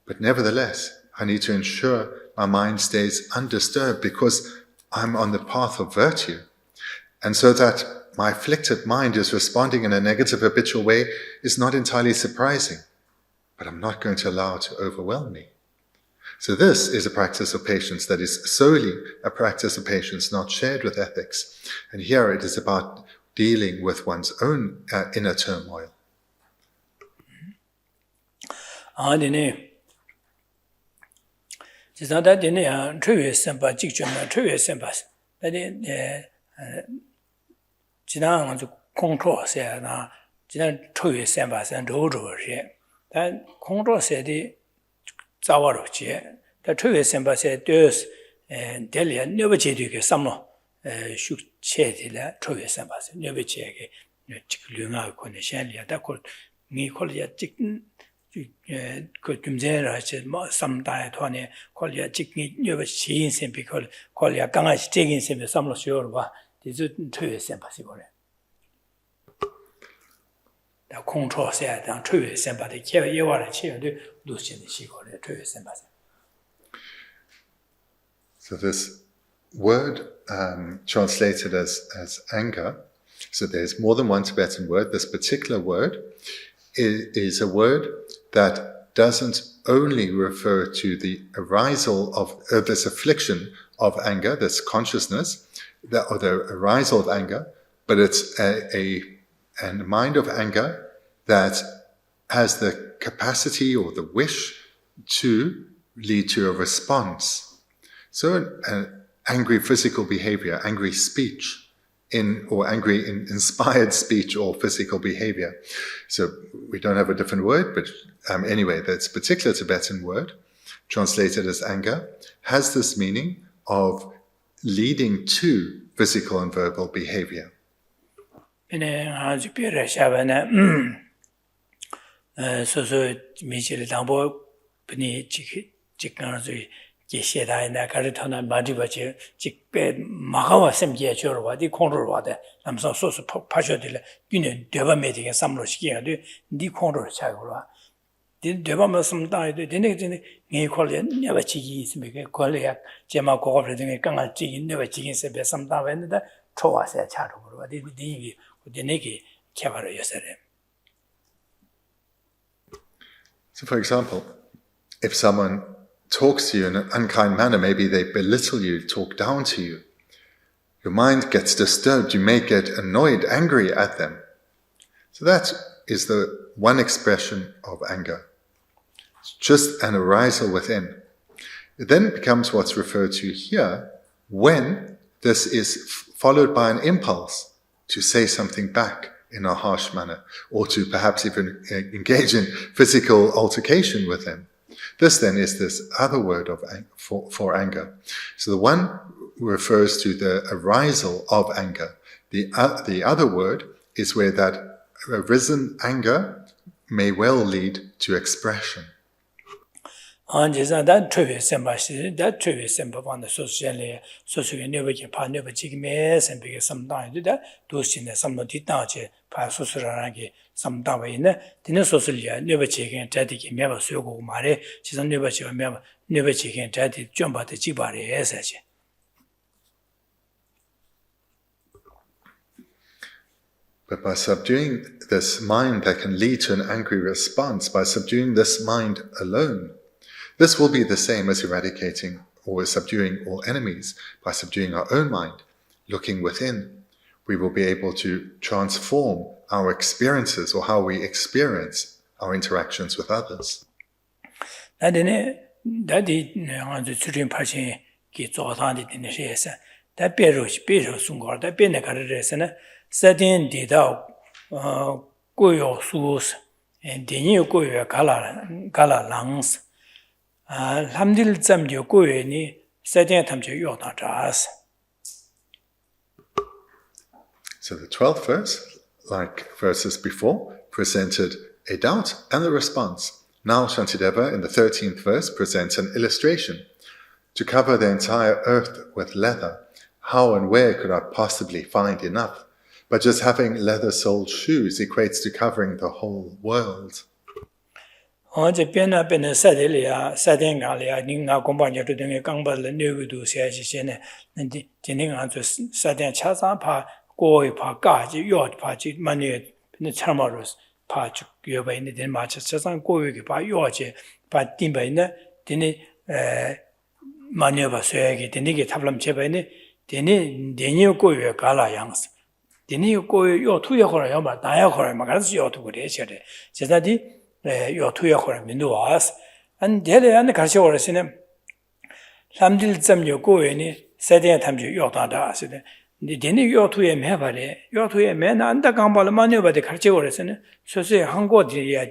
but nevertheless, I need to ensure my mind stays undisturbed because I'm on the path of virtue. And so that my afflicted mind is responding in a negative habitual way is not entirely surprising, but I'm not going to allow it to overwhelm me. So this is a practice of patience that is solely a practice of patience, not shared with ethics. And here it is about dealing with one's own inner turmoil. The true semba said, Deus and Delia never cheated some shoot chetilla, true sembas, never check Lunga Conishalia, that could me call ya chicken. Could Jumzera, some diatone, call ya chicken, never cheese and because call ya gangas taking some some of your this is true sembas. The control said, and true semba, the care you are a chair, Lucian, she called it true sembas. So this word translated as anger, so there's more than one Tibetan word. This particular word is a word that doesn't only refer to the arisal of this affliction of anger, this consciousness, or the arisal of anger, but it's a mind of anger that has the capacity or the wish to lead to a response. So an angry physical behavior, angry speech, or angry inspired speech or physical behavior. So we don't have a different word, but anyway, that's particular Tibetan word, translated as anger, has this meaning of leading to physical and verbal behavior. Geshe Thubten Rabten Jikbe Magawa Semje Chorwa, the control water, I'm so partially, Deva meeting and some Roshki, the control Chagua. Did Deva some died, the next day, call it never cheese, make a colleague, Gemma cooperating a Ganga chicken, never chicken, some time and the Troa said Charu, the Niki Cabaret yesterday. So, for example, if someone talks to you in an unkind manner, maybe they belittle you, talk down to you, your mind gets disturbed, you may get annoyed, angry at them. So that is the one expression of anger. It's just an arisal within. It then becomes what's referred to here when this is followed by an impulse to say something back in a harsh manner, or to perhaps even engage in physical altercation with them. This then is this other word for anger. So the one refers to the arisal of anger. The other word is where that arisen anger may well lead to expression. That true symbol, that true symbol on the social never get part never chicken mess and because sometimes do that, those in some of the dodge, pass some down in the social never chicken, daddy can never so go mare, she's never chicken, daddy jump at the jibari as such. But by subduing this mind that can lead to an angry response, by subduing this mind alone, this will be the same as eradicating or subduing all enemies. By subduing our own mind, looking within, we will be able to transform our experiences or how we experience our interactions with others. That is the children passing ki zotan di dine shesa da pero sungor da bene karresena sadin di da goyo sus dini goyo kala langs lamdil zamjo goyo ni sadin tamjo yodan jas. So the 12th verse, like verses before, presented a doubt and a response. Now Shantideva in the 13th verse presents an illustration. To cover the entire earth with leather, how and where could I possibly find enough? But just having leather-soled shoes equates to covering the whole world. 마녀바 소야기 데니게 탑람 제바이네 데니 데니오 고요 갈라 양스 데니오 고요 요 투여 거라 요마 나야 거라 마가스 요 투고래 셔데 제자디 요 투여 거라 민도 와스 안 데레 안 가시 오르시네 삼딜 점요 고요니 세대 탐주 요다다 아시데 데니 요 투에 매바래 요 투에 매나 안다 강발 마녀바데 가시 오르시네 소소에 한고디야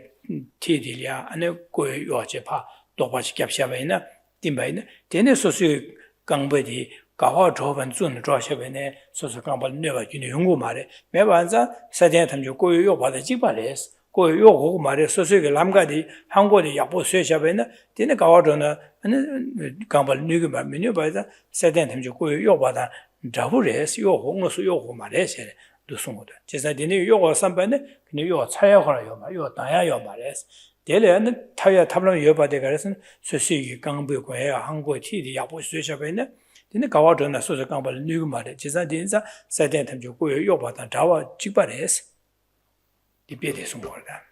티디야 안에 고요 요제파 도바시 캡샤바이나 dimbaine dene sosu gangbodi gawa joban zun zhuaxebene sosu gangbal neba juni yungu mare mebanza sadyan tamjo goyo yo bada jibales goyo yo go mare sosu ge lamgadi hangodi yapo suexebene dene gawa jona gangbal nugu ma menyo bada sadyan tamjo goyo yo bada jabures yo go ngosu yo go mare se du sungoda jesa dene yo go sanbane kne yo chaya hora yo ma yo daya yo mare 데레는 타야 탑람 여바데 가르선 소시기 강부고에 한국 티디 야보 수셔베네 근데 가와드나 소소 강발 누구 말에 지사 딘사 사된 탐조 고요 요바다 자와 직발해스 디베데 숨고다.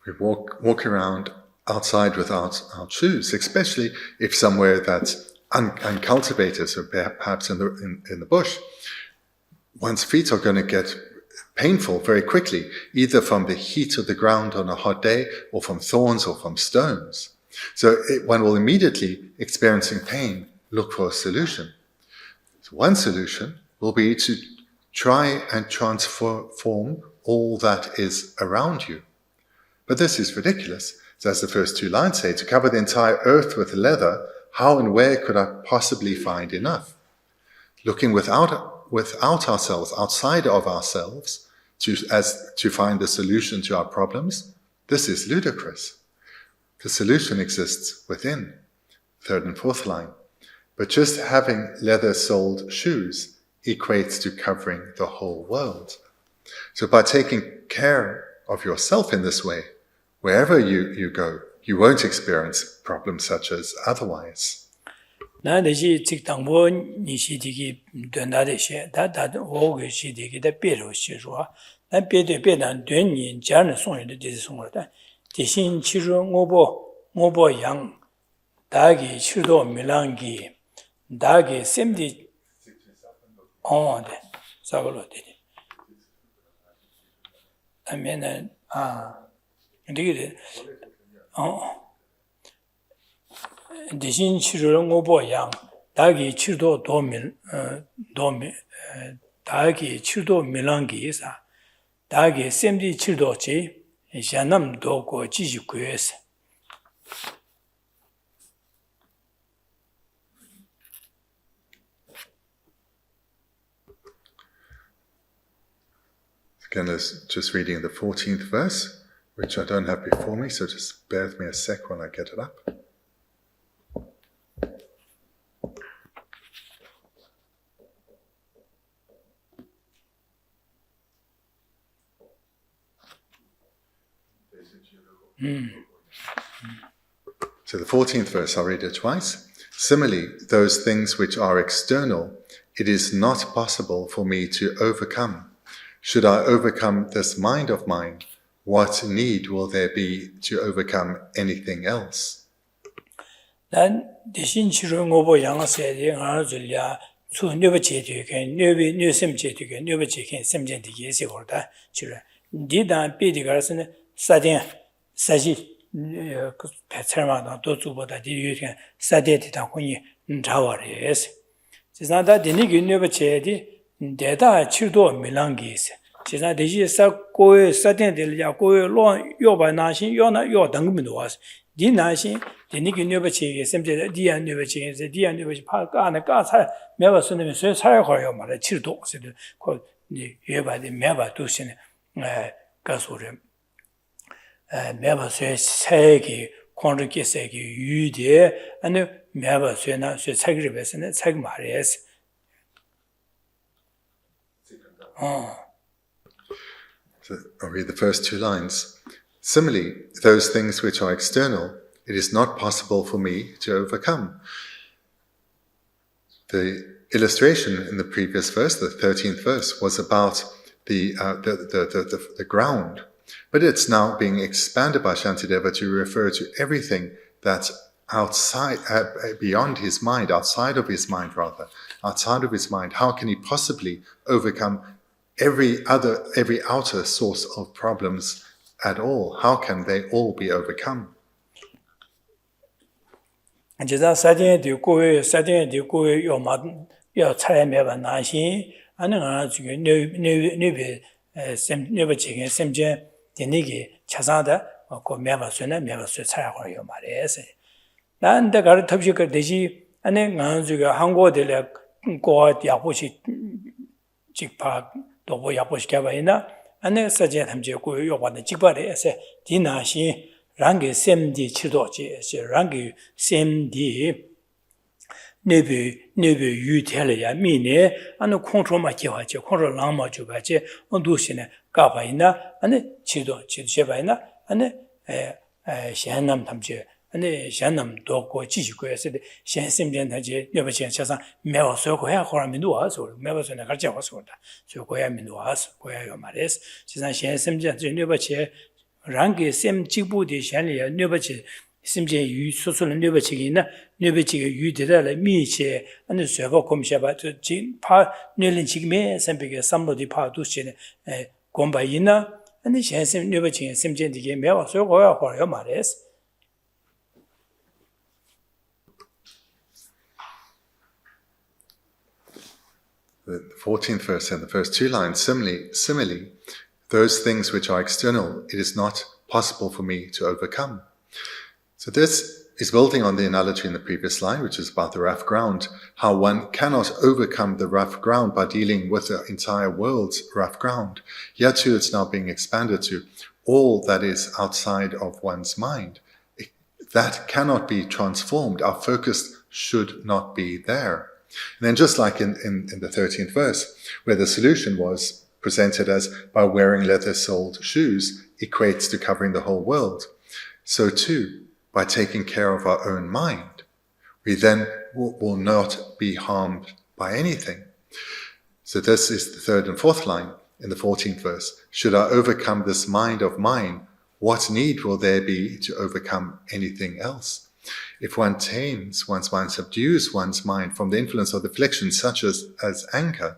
We walk around outside without our shoes, especially if somewhere that's uncultivated, so perhaps in the bush. One's feet are going to get painful very quickly, either from the heat of the ground on a hot day or from thorns or from stones. So one will immediately, experiencing pain, look for a solution. So one solution will be to try and transform all that is around you. But this is ridiculous. So as the first two lines say, to cover the entire earth with leather, how and where could I possibly find enough? Looking without ourselves, outside of ourselves, to find the solution to our problems, this is ludicrous. The solution exists within, third and fourth line. But just having leather-soled shoes equates to covering the whole world. So by taking care of yourself in this way, wherever you go, you won't experience problems such as otherwise. 나데시 직당보 니시디기 된다데시 다다 오게 시디기다 베로시로와 나 베데 베단 된니 자는 송여데 디지 송어다 대신 치료 오보 양 다기 치료 밀랑기 다기 셈디 네 사글로데 아면은 이게 대신 치료를 오보양 다기 치료 도밀 다기 치료 밀랑기사 다기 셈디 치료지 샤남도 고 지지고에서 Again, just reading the 14th verse, which I don't have before me, so just bear with me a sec while I get it up. So the 14th verse, I'll read it twice. Similarly, those things which are external, it is not possible for me to overcome. Should I overcome this mind of mine, what need will there be to overcome anything else? 난 대신 치료를 오보 양세에 알아줄랴 수 뇌버제되게 뇌심제되게 뇌버제게 심제되게 해서거다. 치료. 니단 비디가스는 사진 사지 배철마다 도주보다 뒤에 사대티다 혼이 자와레스 지나다 되니 균여버체디 대다 치도 밀랑기스 지나 대지사 고에 사대들야 고에 로 요바나신 요나 요 등금도 와서 디나신 되니 균여버체게 셈제 디안여버체게 디안여버체 파가나 가사 매바 쓰는 쇠 살아가요 말에 치도 세들 그 예바디 매바 두신 가소래 매바 쇠 세기 콘르게 세기 유디 아니 매바 쇠나 쇠 책을 배서는 책 말이에스 So I'll read the first two lines. Similarly, those things which are external, it is not possible for me to overcome. The illustration in the previous verse, the 13th verse, was about the ground, but it's now being expanded by Shantideva to refer to everything that's outside, beyond his mind, outside of his mind. How can he possibly overcome every outer source of problems at all? How can they all be overcome? 제가 사진에 고에 요 차례 매번 나시 아니가 지금 네베 네베 셈제 되니게 차사다 그 매바스나 매바스 차례고요 말이에요. 난데 가르 탑시가 되지 아니 나주가 한국들에 고아 야보시 직파 도보 야보시 개바이나 아니 사제 탐제 고요 요반의 직발에서 디나시 랑게 셈디 치도지 랑게 셈디 네베 유텔이야 미네 아니 컨트롤마 기와지 컨트롤 lama 주바지 온도시네 가바이나 아니 치도 제바이나 아니 샹남 탐제 아니 샹남 도고 지시고에서 샹심된 다지 여버시 차상 매워서 고야 호라민도 와서 매워서나 같이 와서다 저 고야민도 와서 고야요 말레스 지난 샹심된 여버시 랑게 셈 직부디 샹리야 여버시 심제 유 소소는 여버치기나 여버치가 유대달의 미체 아니 서버 검샤바 진파 뇌린 지금에 셈비게 삼로디 파두시네 곰바이나 아니 샹심 여버치 심제디게 매워서 고야 호라요 말레스 The 14th verse and the first two lines, similarly, those things which are external, it is not possible for me to overcome. So this is building on the analogy in the previous line, which is about the rough ground, how one cannot overcome the rough ground by dealing with the entire world's rough ground. Here too, it's now being expanded to all that is outside of one's mind. That cannot be transformed. Our focus should not be there. And then just like in the 13th verse, where the solution was presented as by wearing leather-soled shoes equates to covering the whole world, so too, by taking care of our own mind, we then will not be harmed by anything. So this is the third and fourth line in the 14th verse. Should I overcome this mind of mine, what need will there be to overcome anything else? If one tames one's mind, subdues one's mind from the influence of the afflictions such as anger,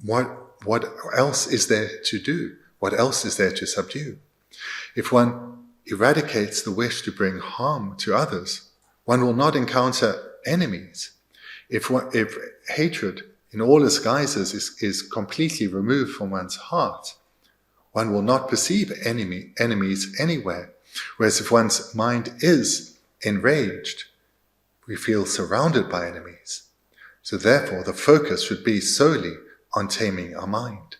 what else is there to do? What else is there to subdue? If one eradicates the wish to bring harm to others, one will not encounter enemies. If hatred in all its guises is completely removed from one's heart, one will not perceive enemies anywhere. Whereas if one's mind is enraged, we feel surrounded by enemies. So therefore, the focus should be solely on taming our mind.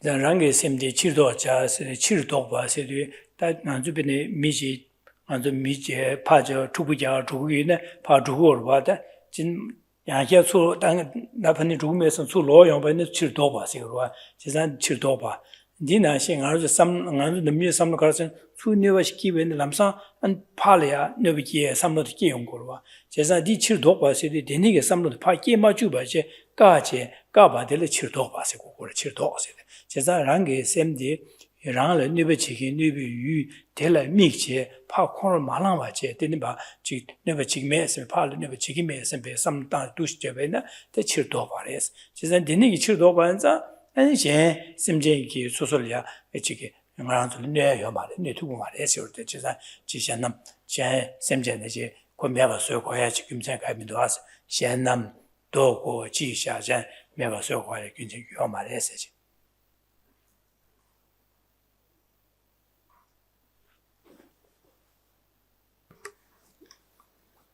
rangi semdi chirdo cha chirdo ba se de ta nanju bene miji anzu miji pa jo chubu ja chubu ne pa chubu ba da jin ya ya su dan na phani chubu me so su lo yong ba ne chirdo ba se ro ji san chirdo ba ni na xin ar ju sam ngan de mi sam ka sen su ne wa ki ben lam sa an pa le ya ne bi ki sam lo de ki yong ko ba ji san di chirdo ba se de ni ge sam lo de pa ki ma ju ba je ka ba de le chirdo ba se ko chirdo se 제가 랑게 샘디 랑을 니베치기 니베유 델라 믹체 파콘을 말랑바체 되는바 지 니베치기메스 파르 니베치기메스 배 삼다 두시제베나 대치도 바레스 제가 되는 이 치도 바한자 아니제 샘제기 소설이야 에치기 ngāng nē yō mā rē, nē tūgō mā rē sī wā rē, jī sā jī xiān nām, xiān sēm jē nē jī, kō mē bā sō kō yā jī kīm chān kā mī tō wā sī, xiān nām dō kō jī xiā xiān mē bā sō kō yā kīm chān yō mā rē sī jī.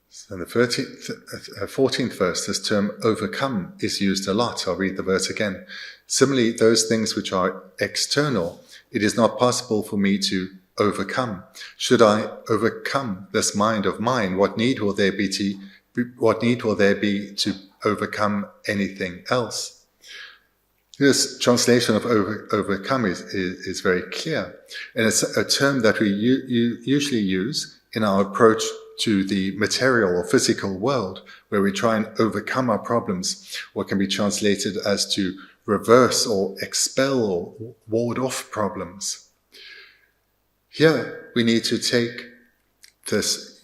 So in the 14th verse, this term overcome is used a lot. I'll read the verse again. Similarly, those things which are external, it is not possible for me to overcome. Should I overcome this mind of mine, what need will there be to overcome anything else? This translation of overcome is very clear. And it's a term that we usually use in our approach to the material or physical world, where we try and overcome our problems, what can be translated as to reverse or expel or ward off problems. Here, we need to take this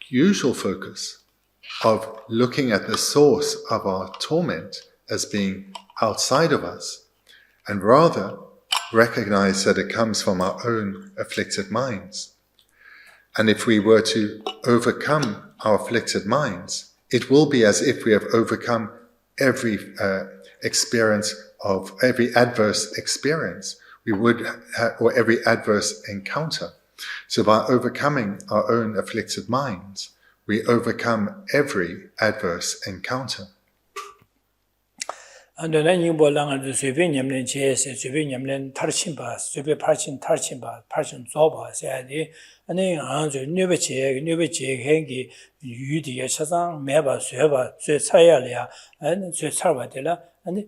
usual focus of looking at the source of our torment as being outside of us, and rather recognize that it comes from our own afflicted minds. And if we were to overcome our afflicted minds, it will be as if we have overcome every every adverse experience we would have, or every adverse encounter. So by overcoming our own afflicted minds, we overcome every adverse encounter. And then you belong to Swibbing Yamlin Chess, Swibbing Yamlin Tarchimba, Swibby Parchin Tarchimba, Parchin Zoba, said, and then answer Nuba Hengi, Yudi Shazang, Meba, Sueva, Suesayalia, and Suesarvadilla, and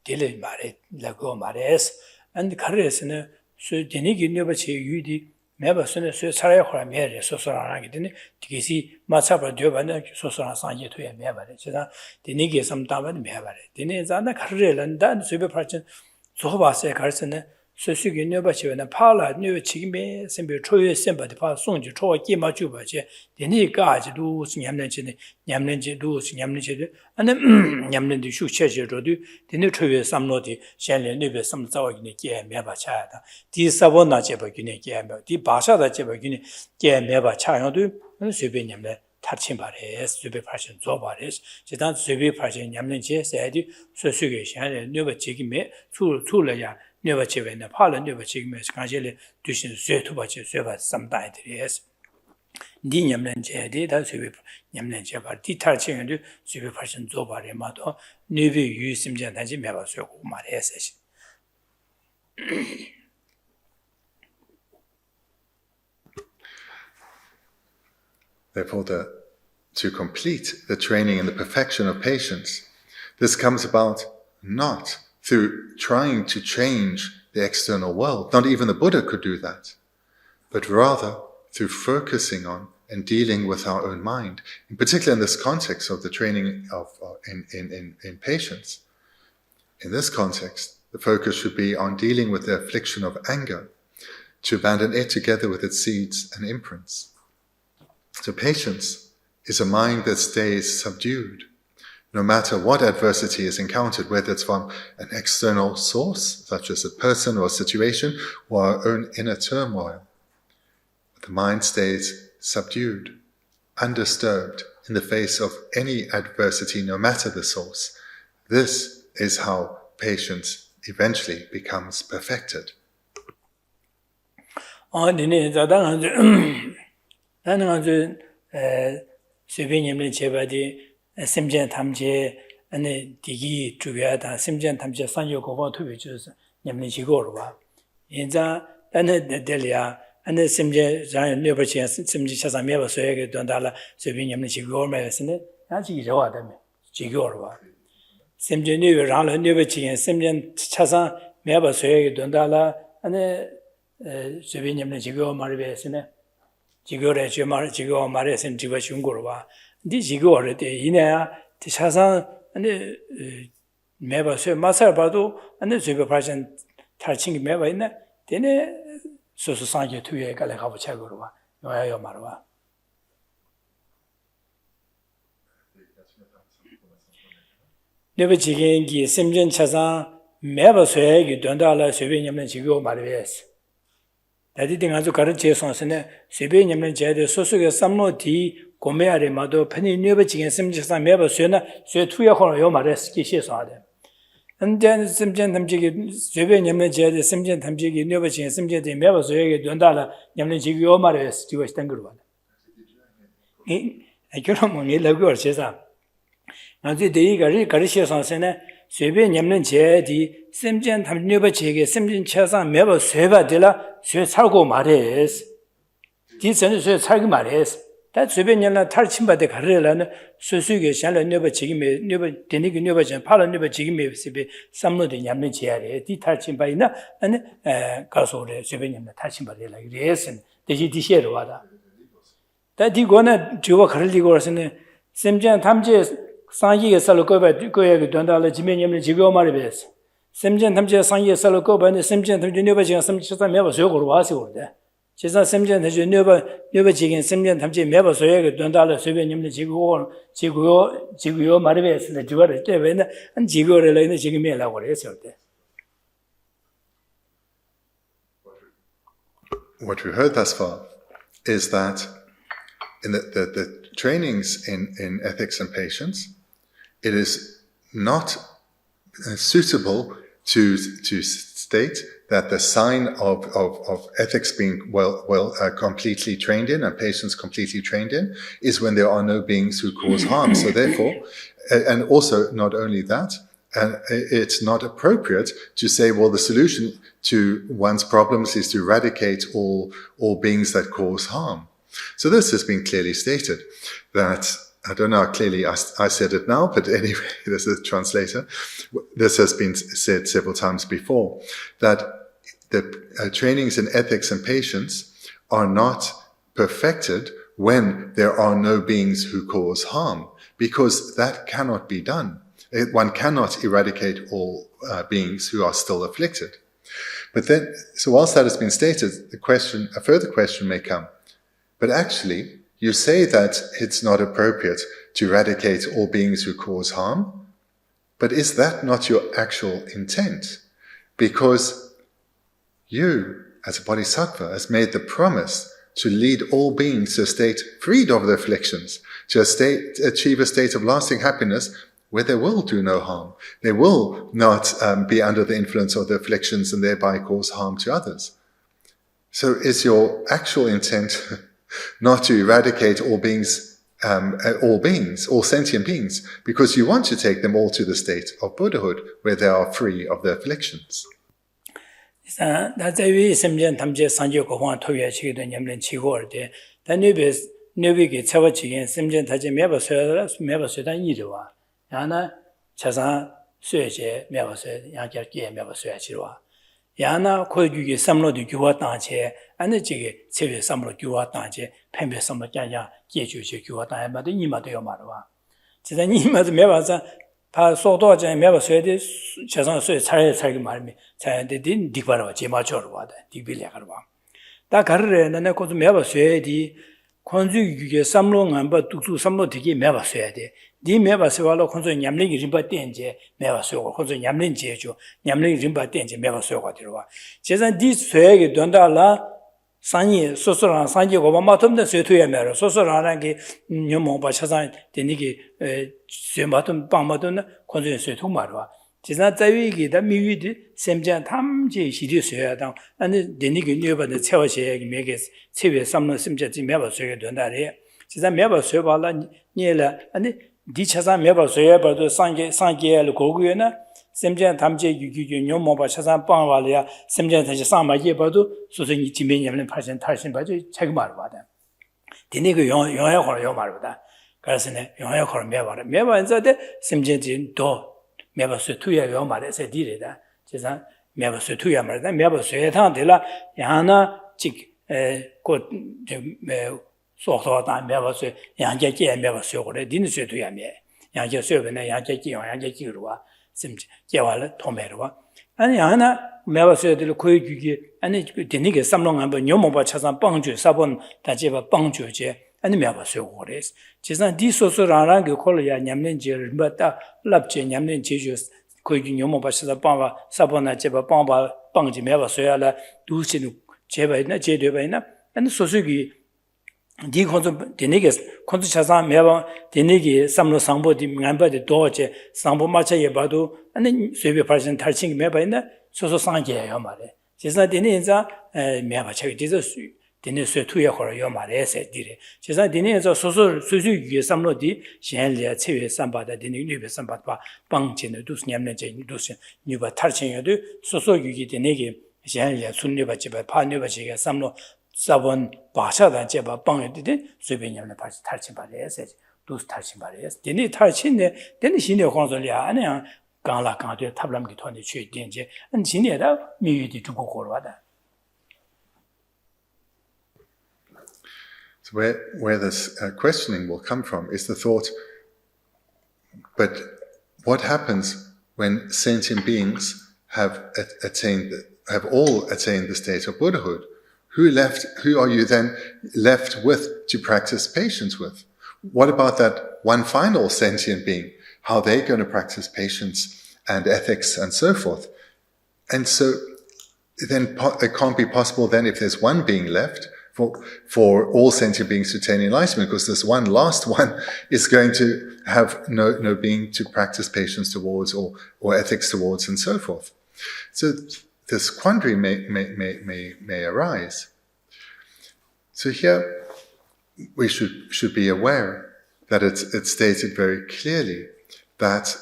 Dilly Mare, Lago Mares, and the Carres, and so Denigi Nubachi, Yudi. Meba soon as Sarah Mary, Sosarang, Tiki, Matsapa Duban, Sosara Sanje to a Mevare, the Nigi some Davan Mevare. The Nizana Karel and Dan Super Parchin, Soba Sekarsen, Sosugi Nubachi and a Pala, New Chigme, Simbi Troy, Simba, the Pal Song, Troy, Gima Jubache, the Nigaj, Luz, Yamlenchi, Luz, Yamlenchi, and then Yamlen the Shu Cheji Rodu, the new Troy, some noti, Shanley, Nibbe, some Zawagini, Meva Chada, the Savona Jebagini, the Basha Jebagini, Meva Chayandu, and Subin Yamle. Tarchimbares, Subi Parchin Zobares, Jitan Subi Parchin Yamlenchi said, Sosugi, Nuba Chigme, Tulaya. Never chive in the parlor, never chigme, Scangeli, Dushin, Suetubachi, Suva, some died, yes. Diniam Lenche, that's Subi Yamlenche, but detaching and Subi Parchin Zoba Remato, Nubi use him Jantaji Meva Suku Mares. Therefore, to complete the training and the perfection of patience, this comes about not through trying to change the external world. Not even the Buddha could do that, but rather through focusing on and dealing with our own mind, in particular in this context of the training of in patience. In this context, the focus should be on dealing with the affliction of anger, to abandon it together with its seeds and imprints. So patience is a mind that stays subdued, no matter what adversity is encountered, whether it's from an external source, such as a person or a situation, or our own inner turmoil. The mind stays subdued, undisturbed in the face of any adversity, no matter the source. This is how patience eventually becomes perfected. Simjan Tamje and Digi Juviata, Simjan Tamje Sanyo Govan to which is Yamnichigorwa. In the Delia and the Simja Liberty and Simji Chasameva Soega Dondala, Subin Yamnichigor medicine, and Chigoa, Chigorwa. Simjan New Rala Liberty and Simjan Chasa Meva Soega Dondala and the Subin Yamnichigor Marivesine, Chigore, Chigo Maris and Chivachungurwa. This you go already in a Tishasan and the Meva so Master Bado and the super person touching Meva in there, then so Sanjo to a Galakavachagurwa, Noya Marwa. Never chicken, Simjan Chazan, Meva so you don't allow Suvian Chigo Marves. 다디 등아주 가르쳐 son스네 세배 냠는 제대 소속의 삼로디 고메아레 마도 편이 뉘버지게 심지상 매버 쇠나 쇠 투여 호로 요 말에 스키시서하데 근데 심전 탐지기 세배 냠는 제대 심전 탐지기 뉘버지게 심전데 매버 쇠에게 된다라 냠는 지기 요 말에 스키고 있던 거로 봐. 이 그러면 이 라고 제사 아주 대의가리 가르쳐 son스네 세배 냠는 제디 심전 탐뉘버지게 심전 차상 매버 쇠바들라 쇠 살고 말해스 디선은 쇠 살고 말해스 다 주변에는 탈침바데 가르라는 수수게 샬런 녀버 지금에 녀버 데니기 녀버 전 팔런 녀버 지금에 습에 삼로데 냠는 지야래 디 탈침바이나 아니 가소래 주변에는 탈침바데라 이래선 대지 디셰로 와다 다 디고나 주와 가르리고서는 샘전 탐제 상기에 살로 거에 된다라 지면 냠는 지고 말이 베스 샘전 탐제 상기에 살로 거에 샘전 탐제 녀버 지금 삼치사 매버 소고로 와서 그래 제가 샘전 대주 녀버 지금 샘전 탐지 매버 소액을 돈달러 소변님들 지구요 말베스는 주어를 때문에 한 지구를 내는 지금이라고 그랬을 때. What we heard thus far is that in the trainings in ethics and patience, it is not suitable to state that the sign of ethics being completely trained in and patience completely trained in is when there are no beings who cause harm. So therefore, and also not only that, and it's not appropriate to say, well, the solution to one's problems is to eradicate all beings that cause harm. So this has been clearly stated that, I don't know how clearly I said it now, but anyway, this is a translator. This has been said several times before, that the trainings in ethics and patience are not perfected when there are no beings who cause harm, because that cannot be done. One cannot eradicate all beings who are still afflicted. But then, so whilst that has been stated, a further question may come. But actually, you say that it's not appropriate to eradicate all beings who cause harm, but is that not your actual intent? Because you, as a bodhisattva, has made the promise to lead all beings to a state freed of their afflictions, to achieve a state of lasting happiness where they will do no harm. They will not be under the influence of the afflictions and thereby cause harm to others. So is your actual intent not to eradicate all sentient beings, because you want to take them all to the state of Buddhahood, where they are free of their afflictions. 야나 코규기 삼로도 규와 땅체 안에 지게 세계 삼로 규와 땅체 팬배 삼로 꺄냐 계주지 규와 땅에마도 이마도요 말와 진짜 이마도 매봐서 다 소도자 매봐서야 세상 소에 살게 말미 자한테 딘 디바로 제마처럼 와다 디빌야가 와 다 가르래는 고도 매봐서야디 콘주규게 삼로 안바 뚝뚝 삼로 되게 매봐서야 돼 니 매봐서와로 콘주 냠링이 림바 땡제 매봐서고 콘주 냠링 제주 냠링이 림바 땡제 매봐서고 들어와 제산 디 쇠게 된다라 산이 소소랑 산지 고바 마텀데 쇠투야 매로 소소랑한 게 녀모바 차산 되니게 쇠 마텀 빵 마텀 콘주 쇠투 말와 제산 자위기다 미위디 샘장 탐지 시리 쇠야당 아니 되니게 녀바데 채워셔야 매게 채외 삼는 심자지 매봐서게 된다래 제산 매봐서발라 니라 아니 디차사 매봐서야 봐도 상계를 고구에나 샘전 담제 유규규 녀모바 차산 빵발이야 샘전 다시 상마게 봐도 소선이 지면이면 8천 탈신 봐도 책 말봐다 디네그 영어야 요 말보다 그래서네 영어야 걸 매봐인자데 샘전진 도 매봐서 투야 요 말에서 디래다 제가 매봐서 투야 말다 매봐서야 당들라 야나 직곧 소소다 매봐서 양계계 매봐서 그래 디는 쇠도야 매 양계 쇠변에 양계기와 심지 개와를 도매로와 아니 하나 매봐서들 고유기 아니 되니게 삼롱 한번 녀모바 차산 빵주 사본 다제바 빵주제 아니 매봐서 그래 지산 디소소라랑 그 콜이야 냠는지를 맞다 랍제 냠는지주 고유기 녀모바 차산 빵바 사본나 제바 빵바 빵지 매봐서야라 두신 제바이나 제되바이나 안 소수기 디 콘좀 데네게 콘좀 차상 매바 데네게 삼로 상보디 명반데 도제 상보 마차에 봐도 아니 쇠베 발신 탈칭 매바이나 소소 상게요 말에 제사 데네자 매바 차게 디저 데네 쇠투에 걸어요 말에세 디레 제사 데네자 소소 수수기 삼로디 현리아 체외 삼바다 데네 뉴베 삼바바 방진의 두스냠네 제 두스 뉴바 탈칭에도 소소기 데네게 현리아 순뉴바 집에 파뉴바 제가 삼로 사본 바샤다 제바 방에데 수변념을 다시 탈친 바래서 두스 탈친 바래서 데네 탈친네 데네 신의 황설이야 아니야 강라 강대 탑람기 토니 최된제 안 진에다 미유디 두고 걸어와다. So where this questioning will come from is the thought, but what happens when sentient beings have all attained the state of Buddhahood? Who are you then left with to practice patience with? What about that one final sentient being? How they're going to practice patience and ethics and so forth? And so then it can't be possible then if there's one being left for all sentient beings to attain enlightenment, because this one last one is going to have no being to practice patience towards or ethics towards and so forth. So this quandary may arise. So here we should be aware that it's stated very clearly that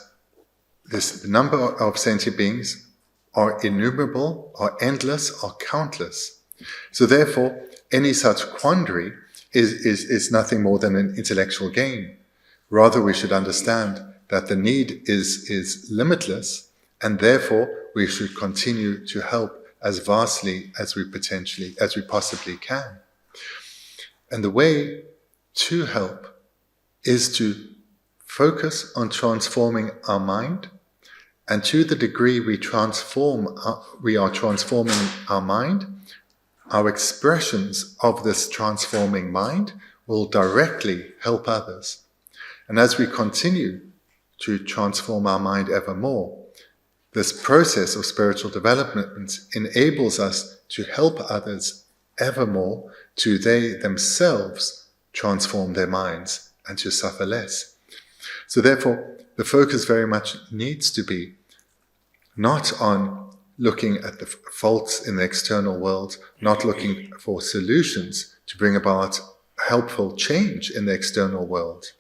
the number of sentient beings are innumerable, are endless, are countless. So therefore, any such quandary is nothing more than an intellectual game. Rather, we should understand that the need is limitless, and therefore we should continue to help as vastly as we possibly can. And the way to help is to focus on transforming our mind, and to the degree we are transforming our mind, our expressions of this transforming mind will directly help others. And as we continue to transform our mind ever more, this process of spiritual development enables us to help others ever more to they themselves transform their minds and to suffer less. So therefore, the focus very much needs to be not on looking at the faults in the external world, not looking for solutions to bring about helpful change in the external world,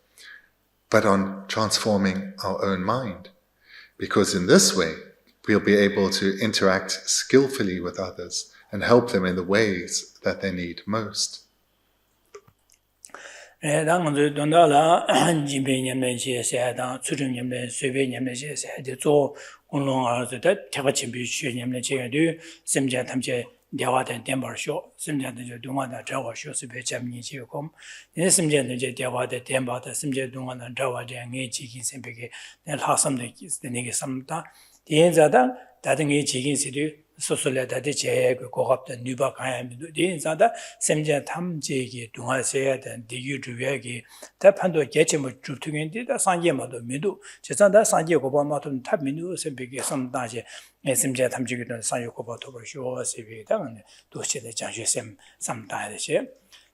but on transforming our own mind. Because in this way, we'll be able to interact skillfully with others and help them in the ways that they need most. 대화된 덴버쇼 심지어는 동안의 저와쇼 스페 잠니지고 심지어는 이제 대화된 덴버다 심지어 동안의 저와의 얘기기 생백에 하섬데 내게 삼다 대인자다 다등의 지긴시리 소설에다데 제그 고갑된 뉴바 가야미도 대인자다 심지어 탐제기 동화세야 된 디유주에게 대판도 개체물 주특인데다 상계마도 미도 제산다 상계 고바마도 탑민우 생백에 삼다제 심지어 탐지기도 상계 고바도 버쇼 세비다는 도시의 장学셈 삼다야시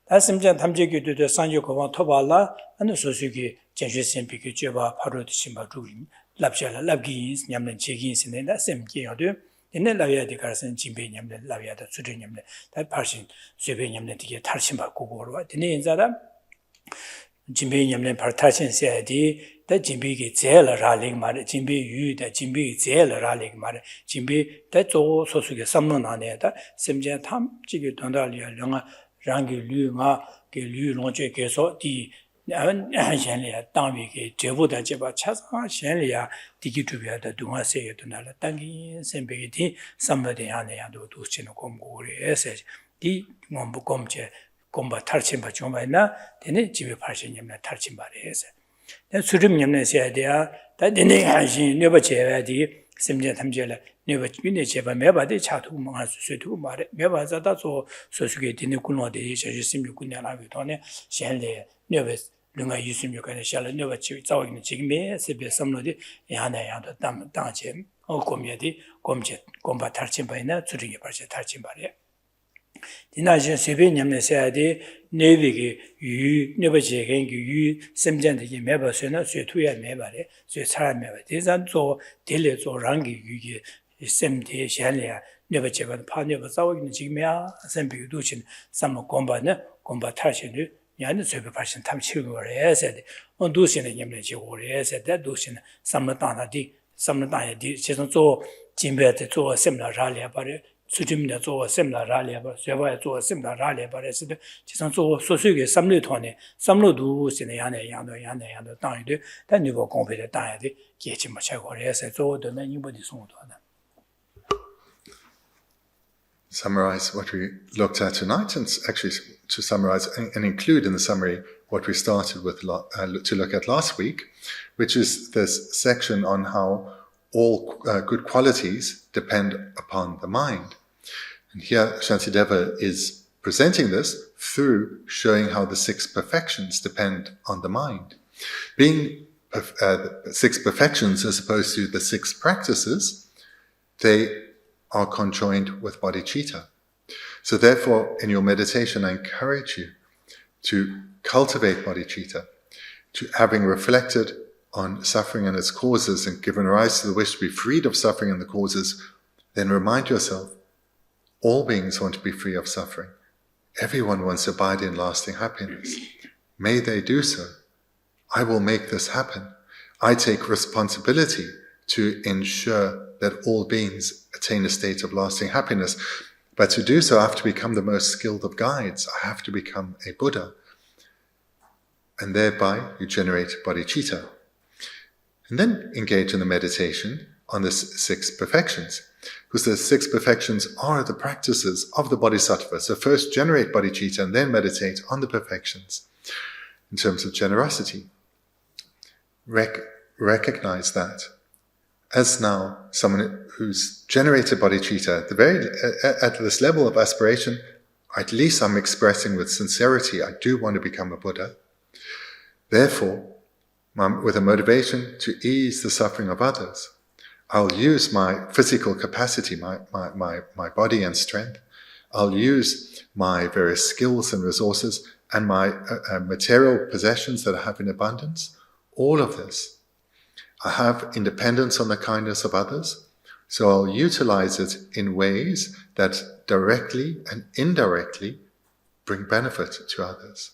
다 심지어 탐지기도 상계 고바 토발라 하는 소식이 장学셈 비교 제바 바로 드신바 주림 랍샤라 랍기스 냠는 제기스네다 셈기어도 옛날 라비아디 가르선 진배냠네 라비아다 수르냠네 다 파신 쇠배냠네 되게 탈신 받고 거로 되네 인자다 진배냠네 파탈신세디 다 진배기 제일 라링 말에 진배 유다 진배 제일 라링 말에 진배 대조 소수게 삼는 안에다 심지어 탐지기 돈달이야 영아 랑기 류가 게 류롱제 계속 디 현리아 땅위게 제보다 제바 차상 현리아 디기투비아다 동화세에도 날라 땅기 셈베기 삼바데 안에야도 도치는 공고리에서 디 몸부 검제 공바 탈침바 좀이나 되네 집에 팔신님나 탈침바래서 수rim님네서야 돼야 다 되네 하신 네버제야디 심지어 탐제라 네버미네 제바 매바데 차투 망할 수 있고 말에 매바자다 소 소수게 되네 군노데 제시심이 군냐라고 돈에 현리 네버 lunga yusum yukane shala nyoba chi zawagini chigme sebe samlodi yana yanda dangche o komyadi komba tarchimba ina tsuringi parche tarchimbare. Dinaji Sibi Nyamne Sayadi, Nevigi, Yu, Nebajigan, Yu, Semjandi, Meba Suna, Sutuya Mebare, Susara Meba. These are so Dele, so Rangi, Yugi, Semti, Shalia, Nebajiban, Paneva, Zawin, Jimia, Sempi Duchin, some Gombana, Gomba Tashin, Yan, Super Passion, Tam Chigur, said, on Ducin, Yamaji, or said that Ducin, some Dana di, some Dana di, Chison, Jimbet, to a similar rally about it. 수집내 조 셈라 라리아바 제바에 조 셈라 라리아바에서 지선 조 소수의 삼류톤에 삼류도 신의 양내 양도 땅이데 단위고 공배의 땅이데 계치 뭐 최고래서 조도는 이번에 송도하나. Summarize what we looked at tonight, and actually to summarize and include in the summary what we started with to look at last week, which is this section on how all good qualities depend upon the mind. And here Shantideva is presenting this through showing how the 6 perfections depend on the mind. Being 6 perfections as opposed to the 6 practices, they are conjoined with bodhicitta. So therefore, in your meditation, I encourage you to cultivate bodhicitta, to having reflected on suffering and its causes and given rise to the wish to be freed of suffering and the causes, then remind yourself, all beings want to be free of suffering. Everyone wants to abide in lasting happiness. May they do so. I will make this happen. I take responsibility to ensure that all beings attain a state of lasting happiness. But to do so, I have to become the most skilled of guides. I have to become a Buddha. And thereby, you generate bodhicitta. And then engage in the meditation on the 6 perfections. Because the 6 perfections are the practices of the Bodhisattvas. So first generate bodhicitta and then meditate on the perfections. In terms of generosity, recognize that as now someone who's generated bodhicitta, at this level of aspiration, at least I'm expressing with sincerity, I do want to become a Buddha. Therefore, with a motivation to ease the suffering of others, I'll use my physical capacity, my body and strength. I'll use my various skills and resources and my material possessions that I have in abundance. All of this. I have independence on the kindness of others, so I'll utilize it in ways that directly and indirectly bring benefit to others.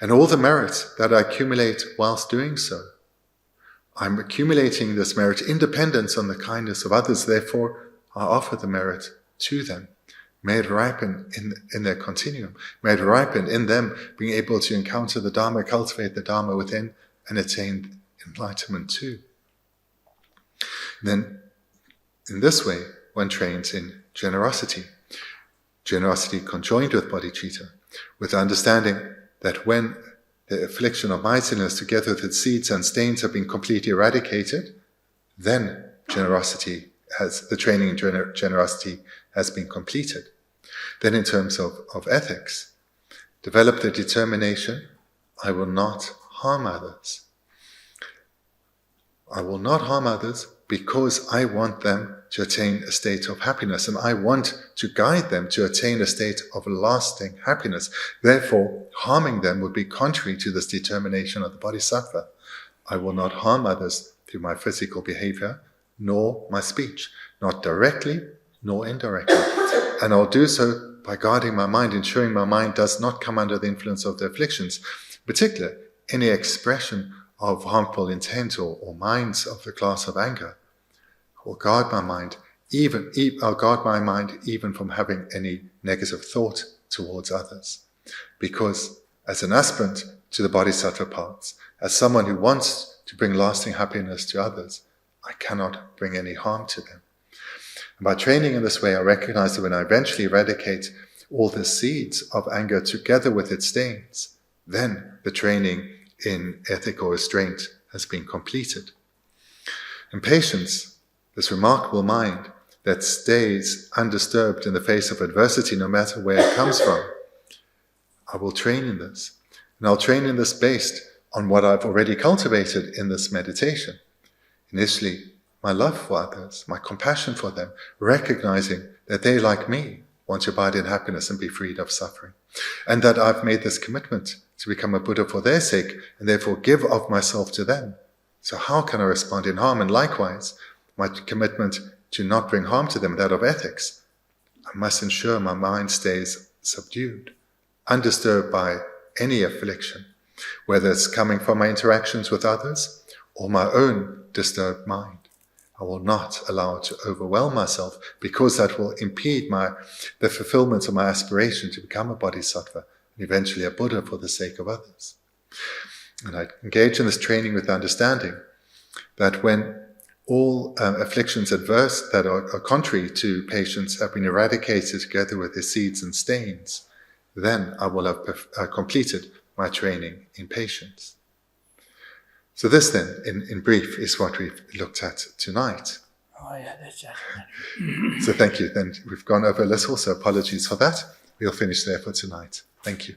And all the merit that I accumulate whilst doing so, I'm accumulating this merit independence on the kindness of others, therefore I offer the merit to them. May it ripen in their continuum. May it ripen in them being able to encounter the Dharma, cultivate the Dharma within, and attain enlightenment too. Then, in this way, one trains in generosity. Generosity conjoined with bodhicitta, with understanding that when the affliction of miserliness together with its seeds and stains have been completely eradicated, then the training in generosity has been completed. Then in terms of ethics, develop the determination, I will not harm others. I will not harm others because I want them to attain a state of happiness, and I want to guide them to attain a state of lasting happiness. Therefore, harming them would be contrary to this determination of the Bodhisattva. I will not harm others through my physical behavior, nor my speech, not directly nor indirectly. And I'll do so by guarding my mind, ensuring my mind does not come under the influence of the afflictions, particularly any expression of harmful intent or minds of the class of anger. I'll guard my mind, even from having any negative thought towards others. Because as an aspirant to the Bodhisattva paths, as someone who wants to bring lasting happiness to others, I cannot bring any harm to them. And by training in this way, I recognize that when I eventually eradicate all the seeds of anger together with its stains, then the training in ethical restraint has been completed. And patience, this remarkable mind that stays undisturbed in the face of adversity no matter where it comes from, I will train in this. And I'll train in this based on what I've already cultivated in this meditation. Initially, my love for others, my compassion for them, recognizing that they, like me, want to abide in happiness and be freed of suffering. And that I've made this commitment to become a Buddha for their sake and therefore give of myself to them. So how can I respond in harm? And likewise, my commitment to not bring harm to them, that of ethics. I must ensure my mind stays subdued, undisturbed by any affliction, whether it's coming from my interactions with others or my own disturbed mind. I will not allow it to overwhelm myself, because that will impede the fulfillment of my aspiration to become a Bodhisattva and eventually a Buddha for the sake of others. And I engage in this training with the understanding that when all afflictions adverse that are contrary to patience have been eradicated together with their seeds and stains, then I will have completed my training in patience. So this then, in brief, is what we've looked at tonight. Oh, yeah, that's just... So thank you. Then we've gone over a little, so apologies for that. We'll finish there for tonight. Thank you.